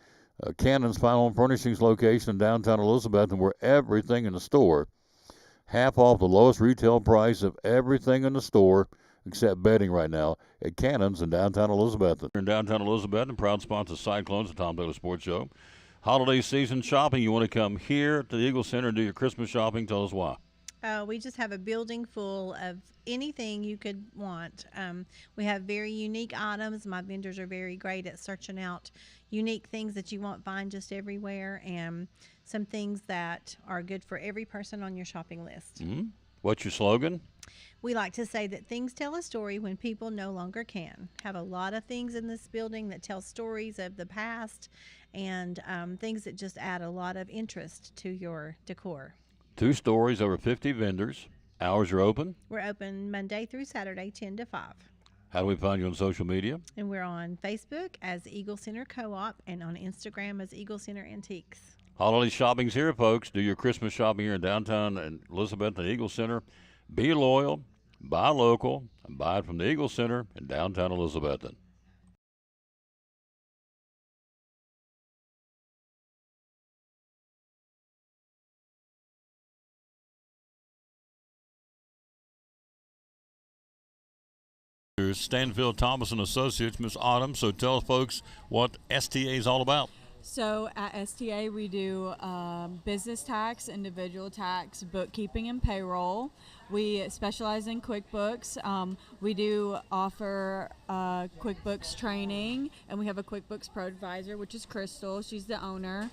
Cannon's Final Home Furnishings location in downtown Elizabethton, where everything in the store, half off the lowest retail price of everything in the store, except bedding right now at Cannon's in downtown Elizabethton. In downtown Elizabethton, proud sponsor of Cyclones, the Tom Taylor Sports Show. Holiday season shopping, you want to come here to the Eagle Center and do your Christmas shopping. Tell us why. We just have a building full of anything you could want. We have very unique items. My vendors are very great at searching out unique things that you won't find just everywhere, and some things that are good for every person on your shopping list. Mm-hmm. What's your slogan? We like to say that things tell a story when people no longer can. Have a lot of things in this building that tell stories of the past, and things that just add a lot of interest to your decor. 2 stories, over 50 vendors. Hours are open? We're open Monday through Saturday, 10 to 5. How do we find you on social media? And we're on Facebook as Eagle Center Co-op and on Instagram as Eagle Center Antiques. Holiday shopping's here, folks. Do your Christmas shopping here in downtown and Elizabethton Eagle Center. Be loyal, buy local, and buy it from the Eagle Center in downtown Elizabethton. Stanfield Thomas and Associates, Miss Autumn. So tell folks what STA is all about. So at STA we do business tax, individual tax, bookkeeping, and payroll. We specialize in QuickBooks. We do offer QuickBooks training, and we have a QuickBooks Pro Advisor, which is Crystal. She's the owner.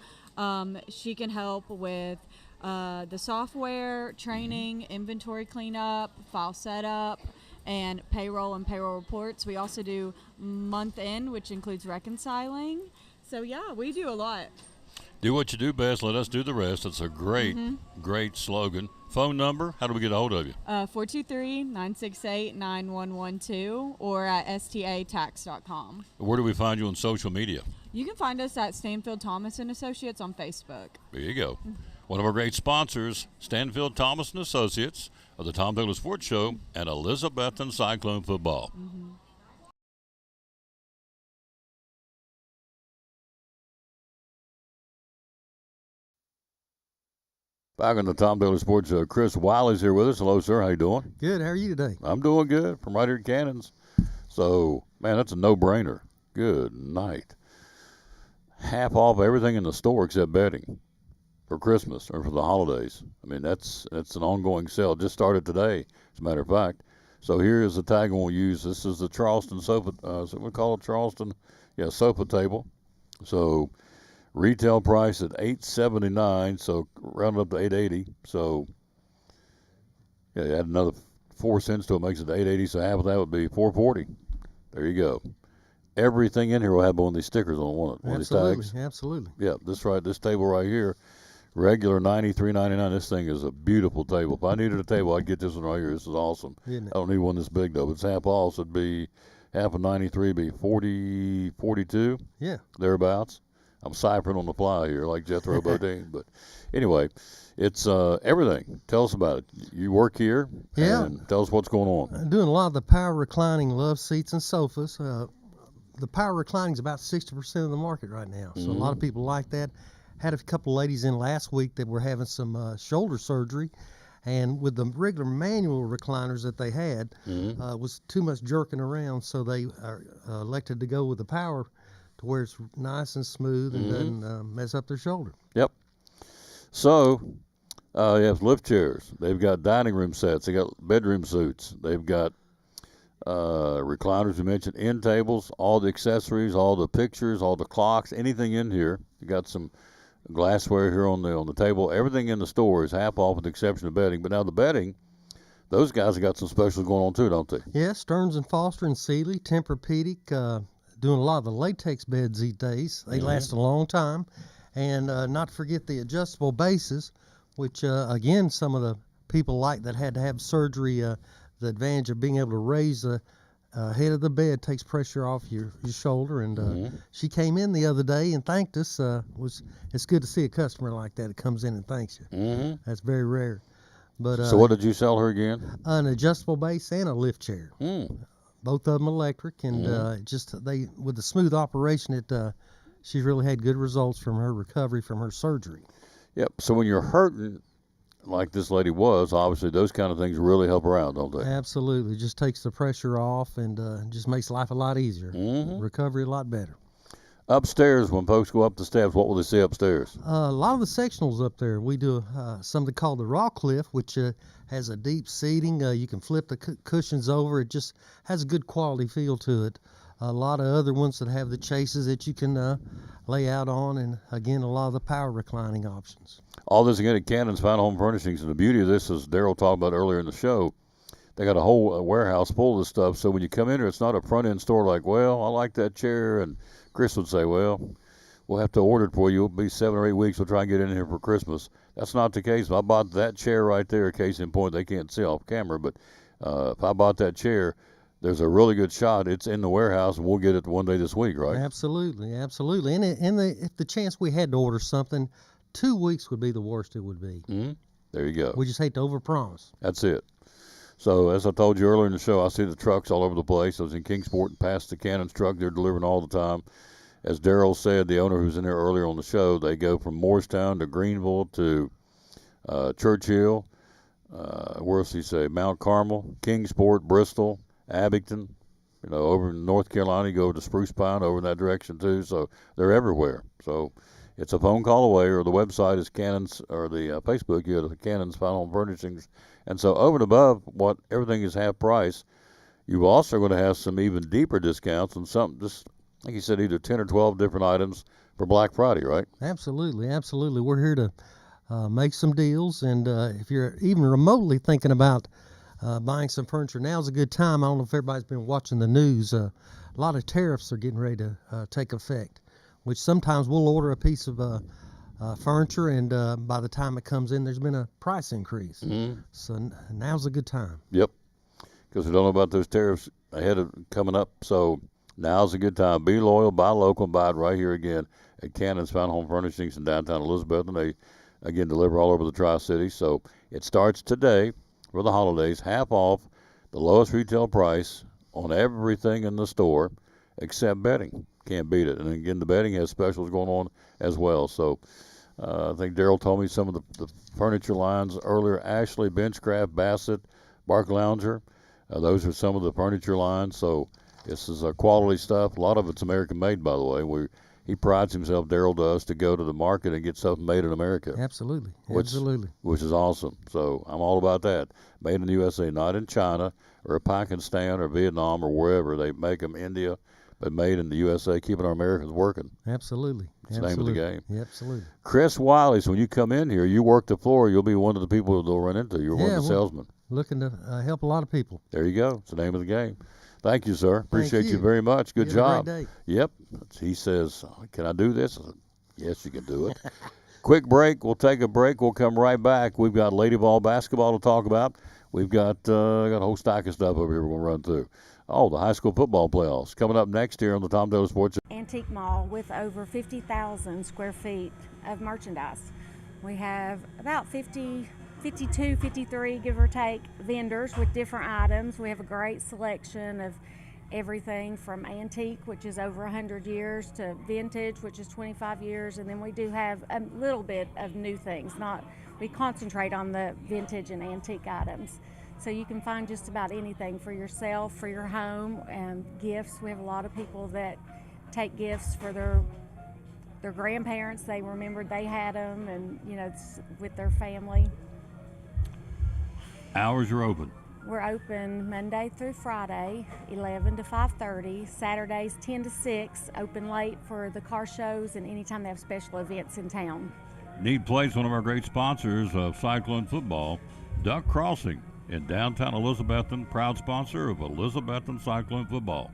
She can help with the software, training, inventory cleanup, file setup, and payroll reports. We also do month end, which includes reconciling. So yeah, we do a lot. Do what you do best. Let us do the rest. It's a great, great slogan. Phone number, how do we get a hold of you? 423-968-9112 or at statax.com. Where do we find you on social media? You can find us at Stanfield Thomas and Associates on Facebook. There you go. One of our great sponsors, Stanfield Thomas and Associates of the Tom Douglas Sports Show and Elizabethton Cyclone Football. Back on the Tom Douglas Sports Show, Chris Wiley's here with us. Hello, sir. How you doing? Good. How are you today? I'm doing good from right here at Cannons. So, man, that's a no-brainer. Good night. Half off everything in the store except bedding for Christmas or for the holidays. I mean, that's an ongoing sale. Just started today, as a matter of fact. So here is the tag we'll use. This is the Charleston sofa. Is what we call it, Charleston? Yeah, sofa table. So retail price at $879. So round up to $880. So yeah, you add another 4 cents to it, makes it $880. So half of that would be $440. There you go. Everything in here will have one of these stickers on one of these tags. Absolutely. Yeah, this table right here, regular $93.99. This thing is a beautiful table. If I needed a table, I'd get this one right here. This is awesome. Isn't it? I don't need one this big though. But it's half off, so it'd be half of 93, be 40, 42. Yeah. Thereabouts. I'm ciphering on the fly here, like Jethro Bodine. But anyway, it's everything. Tell us about it. You work here. Yeah. And tell us what's going on. I'm doing a lot of the power reclining love seats and sofas. The power reclining is about 60% of the market right now. So a lot of people like that. Had a couple ladies in last week that were having some shoulder surgery, and with the regular manual recliners that they had, was too much jerking around, so they are elected to go with the power to where it's nice and smooth and doesn't mess up their shoulder. Yep. So you have lift chairs. They've got dining room sets. They got bedroom suites. They've got recliners, we mentioned, end tables, all the accessories, all the pictures, all the clocks, anything in here. You got some glassware here on the table. Everything in the store is half off with the exception of bedding. But now the bedding, those guys have got some specials going on too, don't they? Yeah, Stearns and Foster and Sealy, Tempur-Pedic, doing a lot of the latex beds these days. They last a long time. And not to forget the adjustable bases, which again, some of the people like that had to have surgery, the advantage of being able to raise the head of the bed takes pressure off your shoulder. And she came in the other day and thanked us. It's good to see a customer like that comes in and thanks you. That's very rare. But so what did you sell her again? An adjustable base and a lift chair. Both of them electric, and with the smooth operation, she's really had good results from her recovery from her surgery. Yep. So when you're hurting, like this lady was, obviously those kind of things really help her out, don't they? Absolutely. Just takes the pressure off and just makes life a lot easier. Recovery a lot better. Upstairs, when folks go up the steps, what will they see upstairs? A lot of the sectionals up there. We do something called the Raw Cliff, which has a deep seating. You can flip the cushions over. It just has a good quality feel to it. A lot of other ones that have the chases that you can lay out on, and again, a lot of the power reclining options. All this again at Cannon's Fine Home Furnishings, and the beauty of this, as Daryl talked about earlier in the show, they got a whole warehouse full of this stuff. So when you come in here, it's not a front end store like, well, I like that chair, and Chris would say, well, we'll have to order it for you. It'll be 7 or 8 weeks. We'll try and get it in here for Christmas. That's not the case. If I bought that chair right there, case in point, they can't see off camera, but if I bought that chair, there's a really good shot it's in the warehouse, and we'll get it one day this week, right? Absolutely, absolutely. And if the chance we had to order something, 2 weeks would be the worst it would be. Mm-hmm. There you go. We just hate to overpromise. That's it. So as I told you earlier in the show, I see the trucks all over the place. I was in Kingsport and passed the Cannon's truck. They're delivering all the time. As Daryl said, the owner who's in there earlier on the show, they go from Morristown to Greenville to Churchill. Where else did he say? Mount Carmel, Kingsport, Bristol, Abington. You know, over in North Carolina, you go over to Spruce Pine, over in that direction too. So they're everywhere. So it's a phone call away, or the website is Cannon's, or the Facebook, you go to the Cannon's Final Home Furnishings. And so over and above what everything is half price, you're also going to have some even deeper discounts on something, just like you said, either 10 or 12 different items for Black Friday, right? Absolutely, absolutely. We're here to make some deals, and if you're even remotely thinking about buying some furniture, now's a good time. I don't know if everybody's been watching the news. A lot of tariffs are getting ready to take effect, which sometimes we'll order a piece of furniture, and by the time it comes in, there's been a price increase. Mm-hmm. So now's a good time. Yep, because we don't know about those tariffs ahead of coming up. So now's a good time. Be loyal, buy local, and buy it right here again at Cannon's Final Home Furnishings in downtown Elizabethton. They, again, deliver all over the Tri-Cities. So it starts today for the holidays, half off, the lowest retail price on everything in the store except bedding. Can't beat it. And again, the bedding has specials going on as well. So I think Daryl told me some of the furniture lines earlier. Ashley, Benchcraft, Bassett, Bark Lounger. Those are some of the furniture lines. So this is quality stuff. A lot of it's American made, by the way. He prides himself, Daryl does, to go to the market and get stuff made in America. Absolutely. Absolutely. Which is awesome. So I'm all about that. Made in the USA, not in China or Pakistan or Vietnam or wherever. They make them India, but made in the USA, keeping our Americans working. Absolutely. It's the name of the game. Yeah, absolutely. Chris Wiley, so when you come in here, you work the floor, you'll be one of the people they'll run into. You're one of the salesmen. Looking to help a lot of people. There you go. It's the name of the game. Thank you, sir. Appreciate Thank you very much. Good job. Have a great day. Yep. He says, can I do this? I said, yes, you can do it. Quick break. We'll take a break. We'll come right back. We've got Lady Ball basketball to talk about. We've got a whole stack of stuff over here we're going to run through. Oh, the high school football playoffs coming up next here on the Tom Taylor Sports. Antique mall with over 50,000 square feet of merchandise. We have about 52, 53, give or take, vendors with different items. We have a great selection of everything from antique, which is over 100 years, to vintage, which is 25 years, and then we do have a little bit of new things. We concentrate on the vintage and antique items. So you can find just about anything for yourself, for your home, and gifts. We have a lot of people that take gifts for their grandparents. They remembered they had them, and it's with their family. Hours are open. We're open Monday through Friday, 11 to 5:30. Saturdays, 10 to 6. Open late for the car shows and anytime they have special events in town. Need Place, one of our great sponsors of Cyclone Football, Duck Crossing in downtown Elizabethton, proud sponsor of Elizabethton Cyclone Football.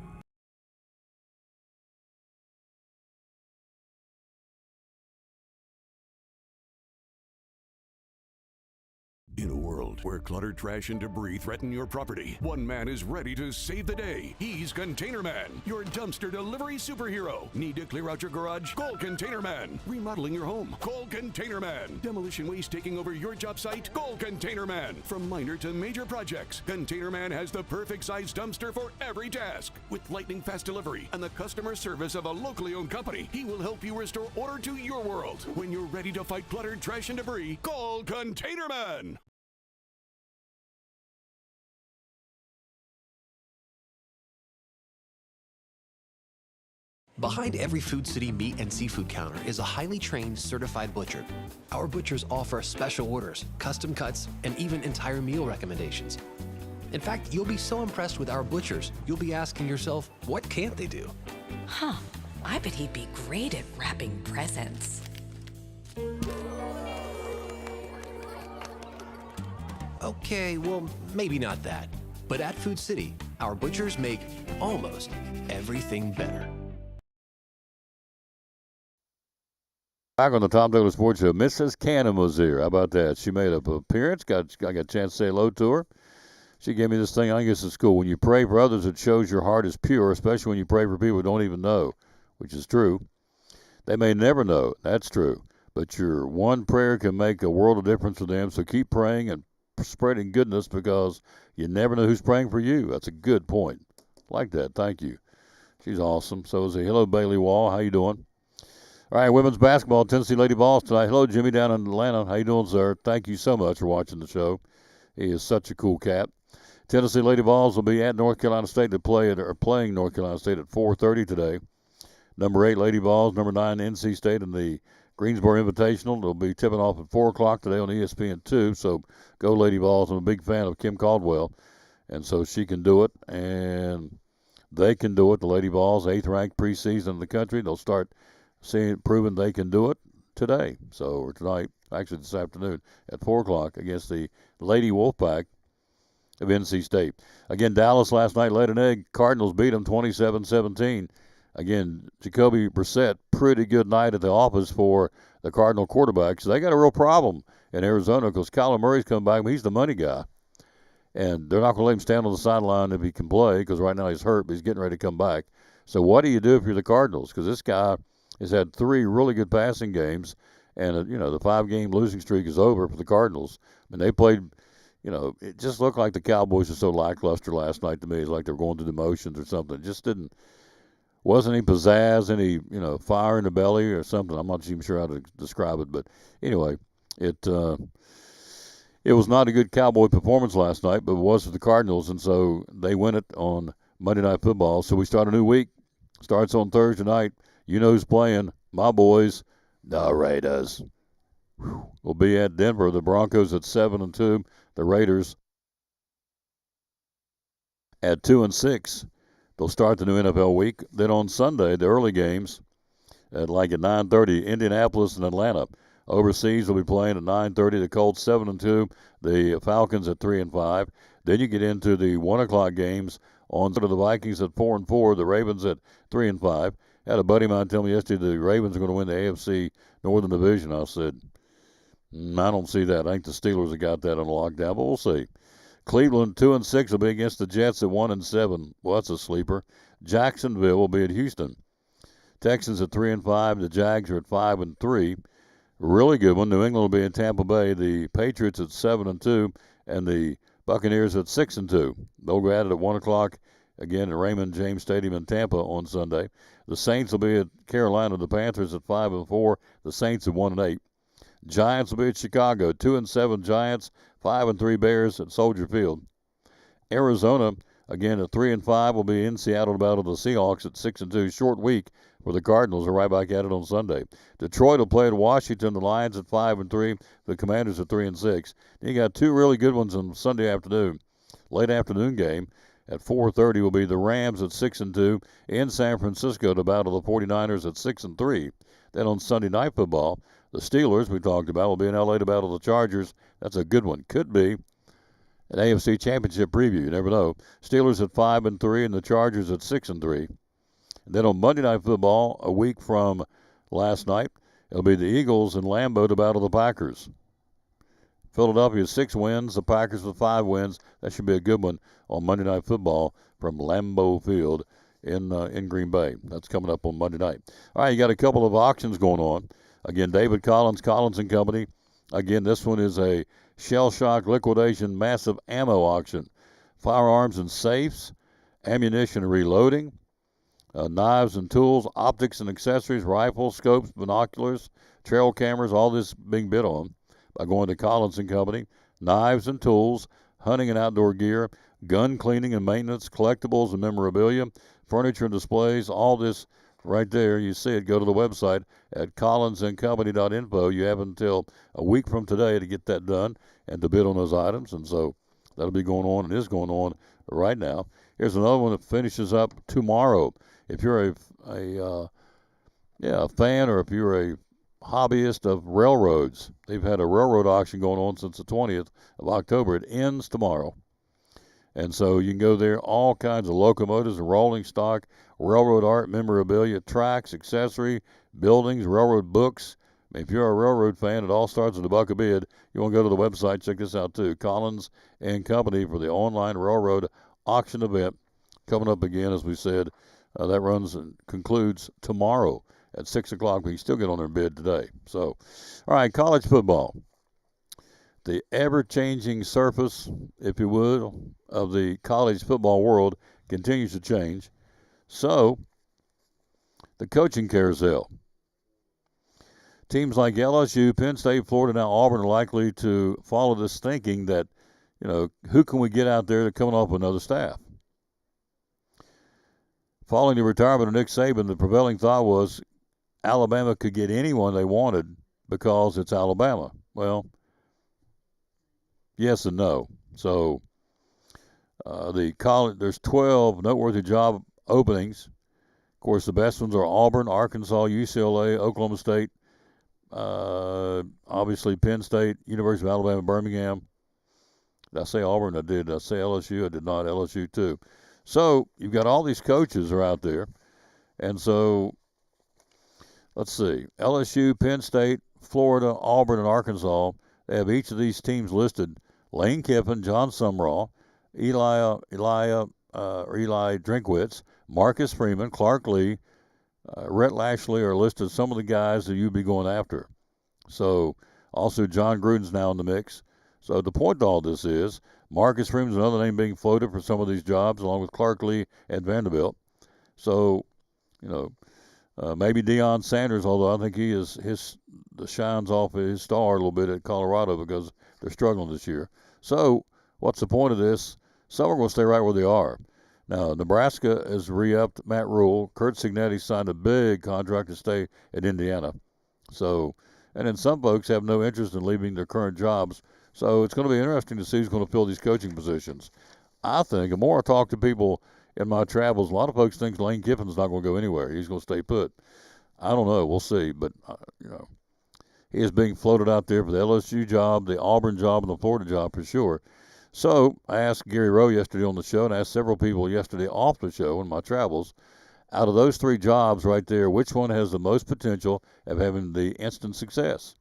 In a world where clutter, trash, and debris threaten your property, one man is ready to save the day. He's Container Man, your dumpster delivery superhero. Need to clear out your garage? Call Container Man. Remodeling your home? Call Container Man. Demolition waste taking over your job site? Call Container Man. From minor to major projects, Container Man has the perfect size dumpster for every task. With lightning fast delivery and the customer service of a locally owned company, he will help you restore order to your world. When you're ready to fight clutter, trash, and debris, call Container Man. Behind every Food City meat and seafood counter is a highly trained, certified butcher. Our butchers offer special orders, custom cuts, and even entire meal recommendations. In fact, you'll be so impressed with our butchers, you'll be asking yourself, what can't they do? Huh, I bet he'd be great at wrapping presents. Okay, well, maybe not that. But at Food City, our butchers make almost everything better. Back on the Tom Taylor Sports Show, Mrs. Cannon was here. How about that? She made an appearance. I got a chance to say hello to her. She gave me this thing, I guess, at school. When you pray for others, it shows your heart is pure, especially when you pray for people who don't even know, which is true. They may never know. That's true. But your one prayer can make a world of difference for them. So keep praying and spreading goodness because you never know who's praying for you. That's a good point. Like that. Thank you. She's awesome. So is he. Hello, Bailey Wall. How you doing? All right, women's basketball, Tennessee Lady Vols tonight. Hello, Jimmy down in Atlanta. How you doing, sir? Thank you so much for watching the show. He is such a cool cat. Tennessee Lady Vols will be at North Carolina State to playing North Carolina State at 4:30 today. Number 8 Lady Vols, number 9 NC State in the Greensboro Invitational. They'll be tipping off at 4 o'clock today on ESPN2. So go Lady Vols. I'm a big fan of Kim Caldwell, and so she can do it, and they can do it. The Lady Vols, 8th ranked preseason in the country. They'll start proving they can do it today. So or tonight, actually this afternoon at 4 o'clock against the Lady Wolfpack of NC State. Again, Dallas last night laid an egg. Cardinals beat them 27-17. Again, Jacoby Brissett, pretty good night at the office for the Cardinal quarterbacks. They got a real problem in Arizona because Kyler Murray's come back. He's the money guy. And they're not going to let him stand on the sideline if he can play because right now he's hurt, but he's getting ready to come back. So what do you do if you're the Cardinals? Because this guy has had 3 really good passing games, and, the 5-game losing streak is over for the Cardinals. I mean, they played, it just looked like the Cowboys were so lackluster last night to me. It's like they were going through the motions or something. It just wasn't any pizzazz, any, fire in the belly or something. I'm not even sure how to describe it. But anyway, it was not a good Cowboy performance last night, but it was for the Cardinals. And so they win it on Monday Night Football. So we start a new week. Starts on Thursday night. You know who's playing. My boys, the Raiders. Will be at Denver. The Broncos at 7-2. The Raiders at 2-6. They'll start the new NFL week. Then on Sunday, the early games at 9:30, Indianapolis and Atlanta. Overseas, they'll be playing at 9:30. The Colts 7-2. The Falcons at 3-5. Then you get into the 1 o'clock games on the Vikings at 4-4. The Ravens at 3-5. Had a buddy of mine tell me yesterday the Ravens are going to win the AFC Northern Division. I said, I don't see that. I think the Steelers have got that on lockdown, but we'll see. Cleveland 2-6 will be against the Jets at 1-7. Well, that's a sleeper. Jacksonville will be at Houston. Texans at 3-5. The Jags are at 5-3. Really good one. New England will be in Tampa Bay. The Patriots at 7-2, and the Buccaneers at 6-2. They'll go at it at 1 o'clock again at Raymond James Stadium in Tampa on Sunday. The Saints will be at Carolina. The Panthers at 5-4. The Saints at 1-8. Giants will be at Chicago. 2-7 Giants. 5-3 Bears at Soldier Field. Arizona, again at 3-5, will be in Seattle to battle the Seahawks at 6-2. Short week for the Cardinals. Are right back at it on Sunday. Detroit will play at Washington. The Lions at 5-3. The Commanders at 3-6. Then you got 2 really good ones on Sunday afternoon. Late afternoon game at 4:30 will be the Rams at 6-2 in San Francisco to battle the 49ers at 6-3. Then on Sunday Night Football, the Steelers, we talked about, will be in L.A. to battle the Chargers. That's a good one. Could be an AFC Championship preview. You never know. Steelers at 5-3 and the Chargers at 6-3. And then on Monday Night Football, a week from last night, it'll be the Eagles in Lambeau to battle the Packers. Philadelphia has 6 wins. The Packers with 5 wins. That should be a good one on Monday Night Football from Lambeau Field in Green Bay. That's coming up on Monday night. All right, you got a couple of auctions going on. Again, David Collins and Company. Again, this one is a shell shock liquidation massive ammo auction. Firearms and safes, ammunition and reloading, knives and tools, optics and accessories, rifles, scopes, binoculars, trail cameras, all this being bid on by going to Collins and Company. Knives and tools, hunting and outdoor gear, gun cleaning and maintenance, collectibles and memorabilia, furniture and displays, all this right there. You see it. Go to the website at collinsandcompany.info. You have until a week from today to get that done and to bid on those items. And so that'll be going on and is going on right now. Here's another one that finishes up tomorrow. If you're a fan or if you're a hobbyist of railroads, they've had a railroad auction going on since the 20th of October. It ends tomorrow. And so you can go there, all kinds of locomotives and rolling stock, railroad art, memorabilia, tracks, accessory, buildings, railroad books, If you're a railroad fan, it all starts with a buck a bid. You want to go to the website, check this out too. Collins and Company for the online railroad auction event coming up again, as we said. That runs and concludes tomorrow at 6 o'clock. We can still get on their bid today. So, all right, college football. The ever-changing surface, if you would, of the college football world continues to change. So, the coaching carousel. Teams like LSU, Penn State, Florida, now Auburn are likely to follow this thinking that, who can we get out there coming off another staff? Following the retirement of Nick Saban, the prevailing thought was Alabama could get anyone they wanted because it's Alabama. Well, yes and no. So there's 12 noteworthy job openings. Of course, the best ones are Auburn, Arkansas, UCLA, Oklahoma State, obviously Penn State, University of Alabama, Birmingham. Did I say Auburn? I did. Did I say LSU? I did not. LSU too. So you've got all these coaches are out there. And so let's see. LSU, Penn State, Florida, Auburn, and Arkansas. They have each of these teams listed. Lane Kiffin, John Sumrall, Eli Drinkwitz, Marcus Freeman, Clark Lee, Rhett Lashley are listed some of the guys that you'd be going after. So also John Gruden's now in the mix. So the point to all this is Marcus Freeman's another name being floated for some of these jobs along with Clark Lee at Vanderbilt. So, maybe Deion Sanders, although I think the shine's off of his star a little bit at Colorado because they're struggling this year. So what's the point of this? Some are going to stay right where they are. Now, Nebraska has re-upped Matt Rule. Kurt Signetti signed a big contract to stay at Indiana. So, and then some folks have no interest in leaving their current jobs. So it's going to be interesting to see who's going to fill these coaching positions. I think the more I talk to people in my travels, a lot of folks think Lane Kiffin's not going to go anywhere. He's going to stay put. I don't know. We'll see. But, he is being floated out there for the LSU job, the Auburn job, and the Florida job for sure. So I asked Gary Rowe yesterday on the show, and I asked several people yesterday off the show in my travels, out of those three jobs right there, which one has the most potential of having the instant success?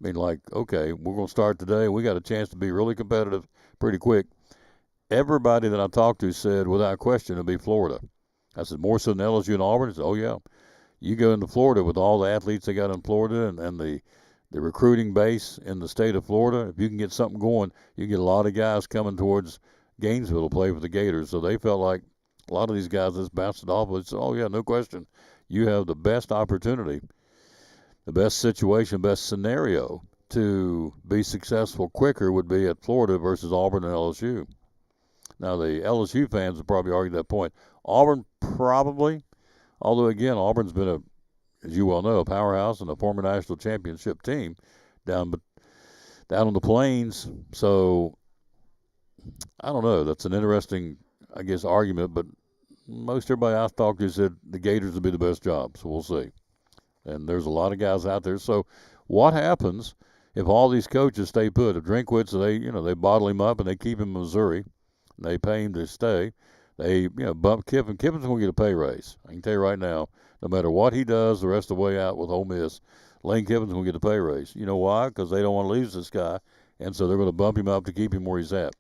I mean, like, okay, we're going to start today. We got a chance to be really competitive pretty quick. Everybody that I talked to said, without question, it'll be Florida. I said, more so than LSU and Auburn? He said, oh, yeah. You go into Florida with all the athletes they got in Florida and the recruiting base in the state of Florida. If you can get something going, you can get a lot of guys coming towards Gainesville to play for the Gators. So they felt like a lot of these guys just bounced it off. But said, oh, yeah, no question. You have the best opportunity, the best situation, best scenario to be successful quicker would be at Florida versus Auburn and LSU. Now, the LSU fans would probably argue that point. Auburn probably, although, again, Auburn's been as you well know, a powerhouse and a former national championship team down on the plains. So, I don't know. That's an interesting, I guess, argument. But most everybody I've talked to said the Gators would be the best job. So, we'll see. And there's a lot of guys out there. So, what happens if all these coaches stay put? If Drinkwitz, they bottle him up and they keep him in Missouri, and they pay him to stay. They, bump Kiffin. Kiffin's going to get a pay raise. I can tell you right now, no matter what he does the rest of the way out with Ole Miss, Lane Kiffin's going to get a pay raise. You know why? Because they don't want to lose this guy, and so they're going to bump him up to keep him where he's at.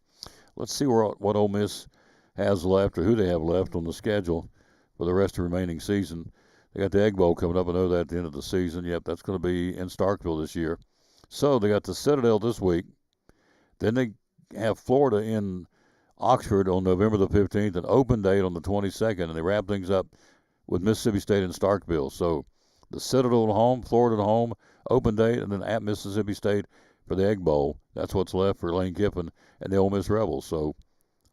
Let's see what Ole Miss has left or who they have left on the schedule for the rest of the remaining season. They got the Egg Bowl coming up. I know that at the end of the season. Yep, that's going to be in Starkville this year. So they got the Citadel this week. Then they have Florida in Oxford on November the 15th, an open date on the 22nd, and they wrap things up with Mississippi State in Starkville. So the Citadel at home, Florida at home, open date, and then at Mississippi State for the Egg Bowl. That's what's left for Lane Kiffin and the Ole Miss Rebels. So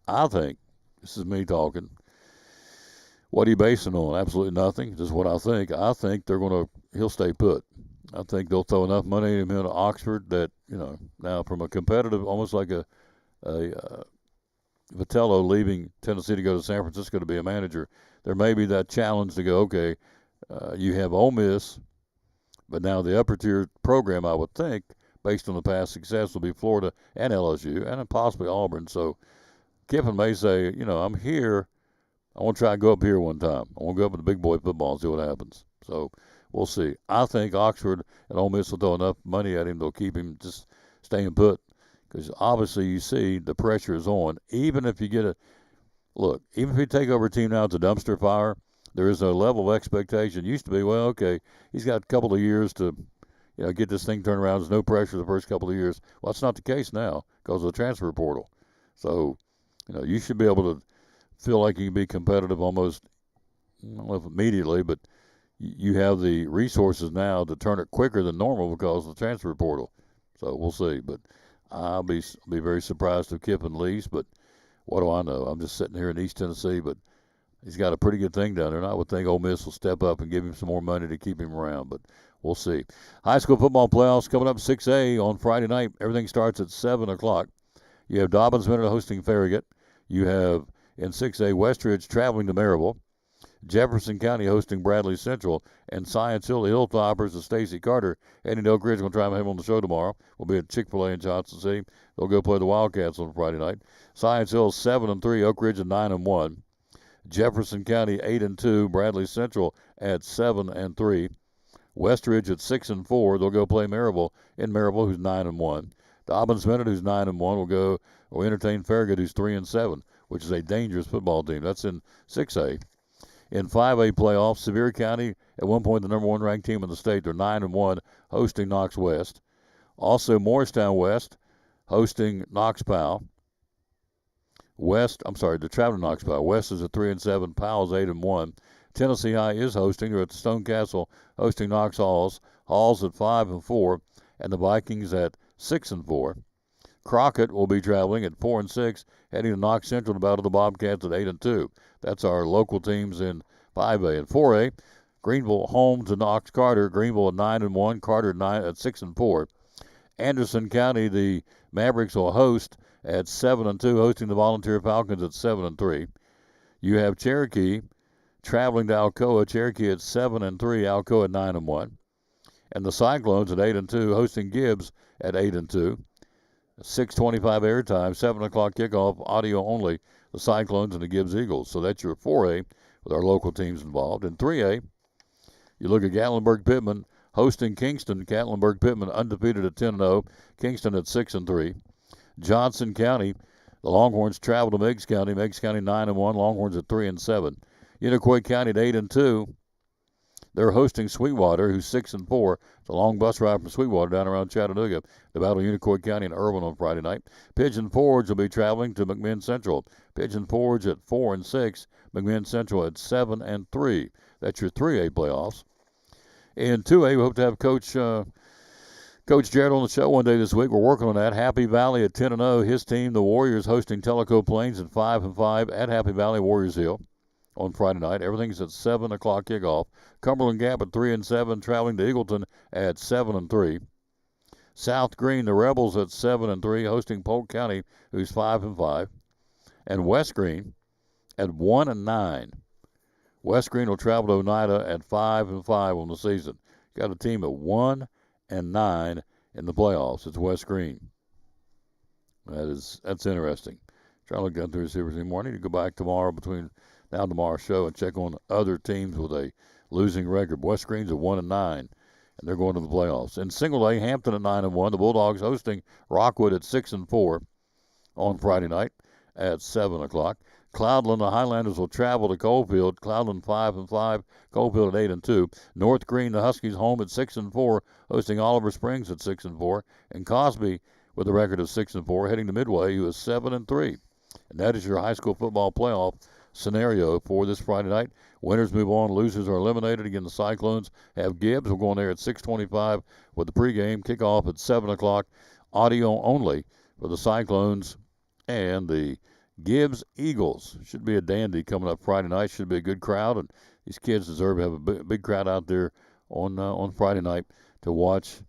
I think, this is me talking, what are you basing on? Absolutely nothing. This is what I think. I think he'll stay put. I think they'll throw enough money at him into Oxford that, now from a competitive, almost like a Vitello leaving Tennessee to go to San Francisco to be a manager, there may be that challenge to go, okay, you have Ole Miss, but now the upper tier program, I would think, based on the past success, will be Florida and LSU and then possibly Auburn. So Kiffin may say, I'm here. I want to try and go up here one time. I want to go up in the big boy football and see what happens. So we'll see. I think Oxford and Ole Miss will throw enough money at him, they'll keep him just staying put. Because obviously you see the pressure is on. Even if you get even if you take over a team now, it's a dumpster fire, there is a level of expectation. Used to be, well, okay, he's got a couple of years to get this thing turned around. There's no pressure the first couple of years. Well, that's not the case now because of the transfer portal. So, you should be able to feel like you can be competitive almost, I don't know if immediately, but you have the resources now to turn it quicker than normal because of the transfer portal. So we'll see. But I'll be very surprised if Kiffin leaves. But what do I know? I'm just sitting here in East Tennessee, but he's got a pretty good thing down there, and I would think Ole Miss will step up and give him some more money to keep him around. But we'll see. High school football playoffs coming up 6A on Friday night. Everything starts at 7 o'clock. You have Dobbins Minute hosting Farragut. You have in 6A Westridge traveling to Maryville. Jefferson County hosting Bradley Central, and Science Hill, the Hilltoppers of Stacy Carter, heading to Oak Ridge. We'll try and have him on the show tomorrow. We'll be at Chick-fil-A in Johnson City. They'll go play the Wildcats on Friday night. Science Hill 7-3, Oak Ridge at 9-1. Jefferson County 8-2, Bradley Central at 7-3. Westridge at 6-4. They'll go play Maryville in Maryville, who's 9-1. Dobbins Minute, who's 9-1, will entertain Farragut, who's 3-7, which is a dangerous football team. That's in 6A. In 5A playoffs, Sevier County, at one point the number one ranked team in the state, they're 9-1, hosting Knox West. Also, Morristown West, hosting Knox Powell. They're traveling to Knox Powell. West is at 3-7, Powell's 8-1. Tennessee High is hosting. They're at the Stone Castle, hosting Knox Halls. Halls at 5-4, and the Vikings at 6-4. Crockett will be traveling at 4-6, heading to Knox Central to battle the Bobcats at 8-2. That's our local teams in 5A. And 4A, Greenville home to Knox Carter. Greenville at 9-1, Carter at 6-4. Anderson County, the Mavericks will host at 7-2, hosting the Volunteer Falcons at 7-3. You have Cherokee traveling to Alcoa. Cherokee at 7-3, Alcoa at 9-1. And the Cyclones at 8-2, hosting Gibbs at 8-2. 6:25 airtime, 7 o'clock kickoff, audio only, the Cyclones and the Gibbs Eagles. So that's your 4A with our local teams involved. In 3A, you look at Gatlinburg-Pittman hosting Kingston. Gatlinburg-Pittman undefeated at 10-0. Kingston at 6-3. Johnson County, the Longhorns travel to Meigs County. Meigs County 9-1. Longhorns at 3-7. Unicoi County at 8-2. They're hosting Sweetwater, who's 6-4. It's a long bus ride from Sweetwater down around Chattanooga to battle Unicoi County and Irwin on Friday night. Pigeon Forge will be traveling to McMinn Central. Pigeon Forge at 4-6. McMinn Central at 7-3. That's your 3A playoffs. In 2A, we hope to have Coach Jarrett on the show one day this week. We're working on that. Happy Valley at 10-0. His team, the Warriors, hosting Tellico Plains at 5-5 at Happy Valley, Warriors Hill on Friday night. Everything's at 7 o'clock kickoff. Cumberland Gap at 3-7, traveling to Eagleton at 7-3. South Green, the Rebels at 7-3, hosting Polk County, who's 5-5. And West Green at 1-9. West Green will travel to Oneida at 5-5 on the season. Got a team at 1-9 in the playoffs. It's West Green. That's interesting. Trying to look down through the receivers anymore. I need to go back tomorrow's show and check on other teams with a losing record. West Green's at 1-9, and they're going to the playoffs. In Single A, Hampton at 9-1. The Bulldogs hosting Rockwood at 6-4 on Friday night at 7 o'clock. Cloudland, the Highlanders will travel to Coalfield. Cloudland 5-5, Coalfield at 8-2. North Green, the Huskies home at 6-4, hosting Oliver Springs at 6-4. And Cosby with a record of 6-4, heading to Midway, who is 7-3. And that is your high school football playoff scenario for this Friday night. Winners move on, losers are eliminated. Again, the Cyclones have Gibbs. We'll go on there at 6:25 with the pregame. Kickoff at 7 o'clock. Audio only for the Cyclones and the Gibbs Eagles. Should be a dandy coming up Friday night. Should be a good crowd, and these kids deserve to have a big crowd out there on Friday night to watch.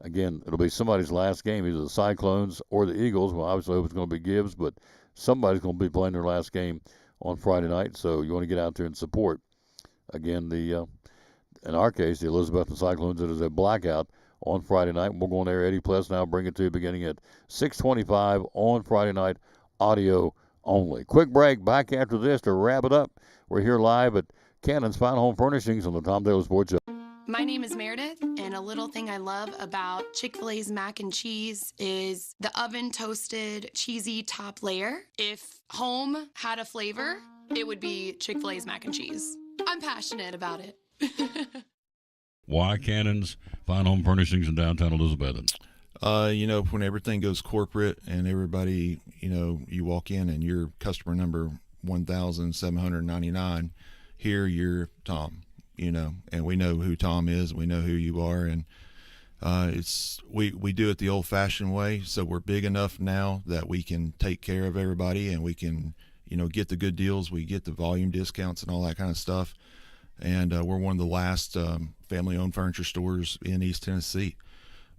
Again, it'll be somebody's last game, either the Cyclones or the Eagles. Well, obviously, I hope it's going to be Gibbs, but somebody's going to be playing their last game on Friday night, so you want to get out there and support. Again, in our case, the Elizabethton Cyclones, it is a blackout on Friday night. We'll go on there. Eddie Pless now bring it to you beginning at 6:25 on Friday night, audio only. Quick break. Back after this to wrap it up. We're here live at Cannon's Fine Home Furnishings on the Tom Taylor Sports Show. My name is Meredith, and a little thing I love about Chick-fil-A's mac and cheese is the oven-toasted cheesy top layer. If home had a flavor, it would be Chick-fil-A's mac and cheese. I'm passionate about it. Why Cannon's Fine Home Furnishings in downtown Elizabethton? When everything goes corporate and everybody, you walk in and you're customer number 1,799, here you're Tom, and we know who Tom is, we know who you are, and we do it the old-fashioned way, so we're big enough now that we can take care of everybody and we can, get the good deals, we get the volume discounts and all that kind of stuff, and we're one of the last family-owned furniture stores in East Tennessee,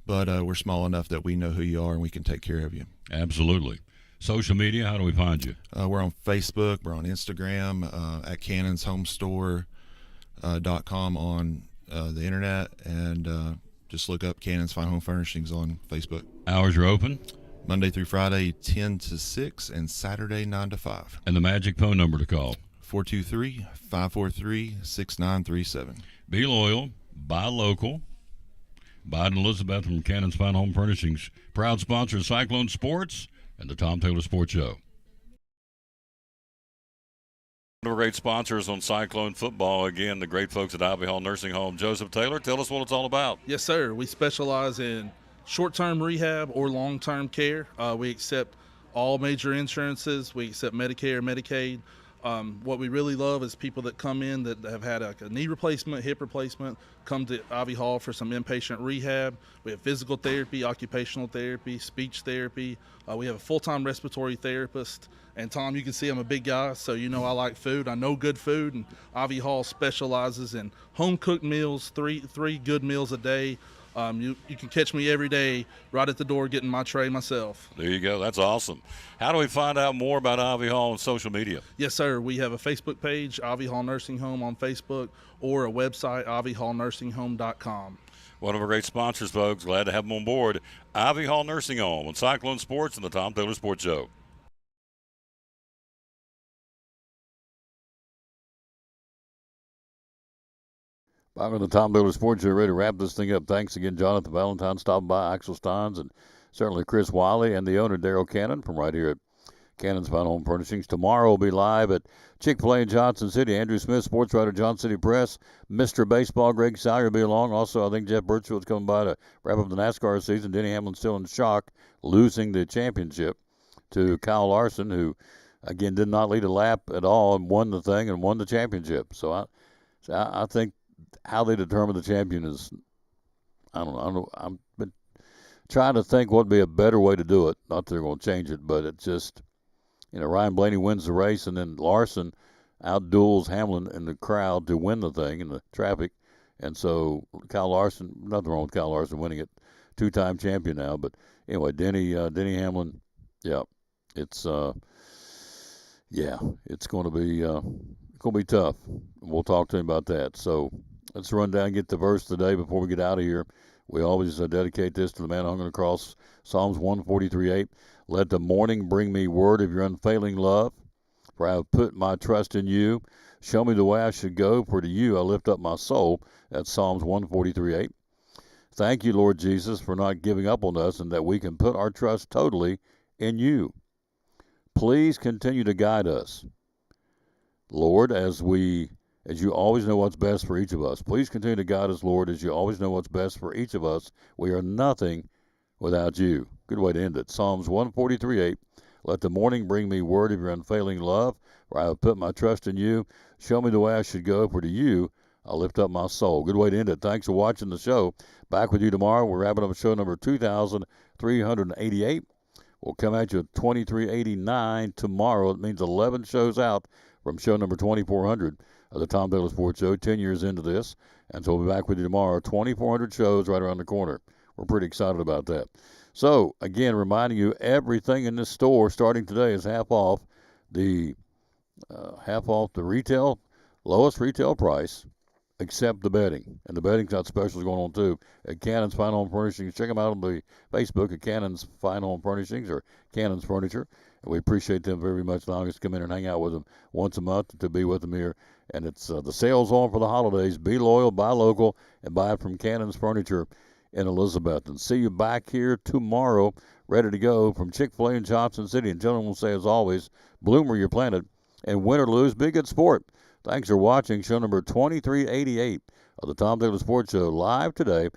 but we're small enough that we know who you are and we can take care of you. Absolutely. Social media, how do we find you? We're on Facebook, we're on Instagram, at cannonsHomestore.com on the internet, and just look up Cannon's Fine Home Furnishings on Facebook. Hours are open? Monday through Friday, 10 to 6, and Saturday, 9 to 5. And the magic phone number to call? 423-543-6937. Be loyal, buy local. Biden Elizabeth from Cannon's Fine Home Furnishings, proud sponsor of Cyclone Sports and the Tom Taylor Sports Show. One of our great sponsors on Cyclone Football, again, the great folks at Ivy Hall Nursing Home. Joseph Taylor, tell us what it's all about. Yes, sir. We specialize in short-term rehab or long-term care. We accept all major insurances. We accept Medicare, Medicaid. What we really love is people that come in that have had a knee replacement, hip replacement, come to Ivy Hall for some inpatient rehab. We have physical therapy, occupational therapy, speech therapy. We have a full-time respiratory therapist. And Tom, you can see I'm a big guy, so I like food. I know good food, and Ivy Hall specializes in home-cooked meals, three good meals a day. You can catch me every day right at the door getting my tray myself. There you go. That's awesome. How do we find out more about Ivy Hall on social media? Yes, sir. We have a Facebook page, Ivy Hall Nursing Home on Facebook, or a website, ivyhallnursing.com. One of our great sponsors, folks. Glad to have them on board. Ivy Hall Nursing Home on Cyclone Sports and the Tom Taylor Sports Show. Back on the Tom Taylor Sports Show, ready to wrap this thing up. Thanks again, Jonathan Valentine, stopping by, Axel Steins, and certainly Chris Wiley and the owner, Daryl Cannon, from right here at Cannon's Fine Home Furnishings. Tomorrow we'll be live at Chick-fil-A in Johnson City. Andrew Smith, sports writer, Johnson City Press. Mr. Baseball, Greg Salyer will be along. Also, I think Jeff Birchfield's coming by to wrap up the NASCAR season. Denny Hamlin's still in shock, losing the championship to Kyle Larson, who, again, did not lead a lap at all and won the thing and won the championship. So I think how they determine the champion is, I don't know. I've been trying to think what would be a better way to do it. Not that they're going to change it, but it's just, Ryan Blaney wins the race, and then Larson outduels Hamlin in the crowd to win the thing in the traffic. And so Kyle Larson, nothing wrong with Kyle Larson winning it, two-time champion now. But anyway, Denny Hamlin, it's going to be tough. We'll talk to him about that. So let's run down and get the verse today before we get out of here. We always dedicate this to the man hung on the cross, Psalms 143:8. Let the morning bring me word of your unfailing love, for I have put my trust in you. Show me the way I should go, for to you I lift up my soul. That's Psalms 143:8. Thank you, Lord Jesus, for not giving up on us and that we can put our trust totally in you. Please continue to guide us, Lord, as you always know what's best for each of us. Please continue to guide us, Lord, as you always know what's best for each of us. We are nothing without you. Good way to end it. Psalms 143:8. Let the morning bring me word of your unfailing love, for I have put my trust in you. Show me the way I should go, for to you I lift up my soul. Good way to end it. Thanks for watching the show. Back with you tomorrow. We're wrapping up show number 2,388. We'll come at you at 2389 tomorrow. It means 11 shows out from show number 2400 of the Tom Taylor Sports Show, 10 years into this. And so we'll be back with you tomorrow. 2,400 shows right around the corner. We're pretty excited about that. So, again, reminding you, everything in this store starting today is half off the retail, lowest retail price, except the bedding. And the bedding's got specials going on, too, at Cannon's Fine Home Furnishings. Check them out on the Facebook at Cannon's Fine Home Furnishings or Cannon's Furniture. And we appreciate them very much allowing us to come in and hang out with them once a month to be with them here And it's the sales on for the holidays. Be loyal, buy local, and buy it from Cannon's Furniture in Elizabethton. See you back here tomorrow, ready to go from Chick-fil-A in Johnson City. And gentlemen will say, as always, bloom where you're planted, and win or lose, be a good sport. Thanks for watching show number 2388 of the Tom Taylor Sports Show, live today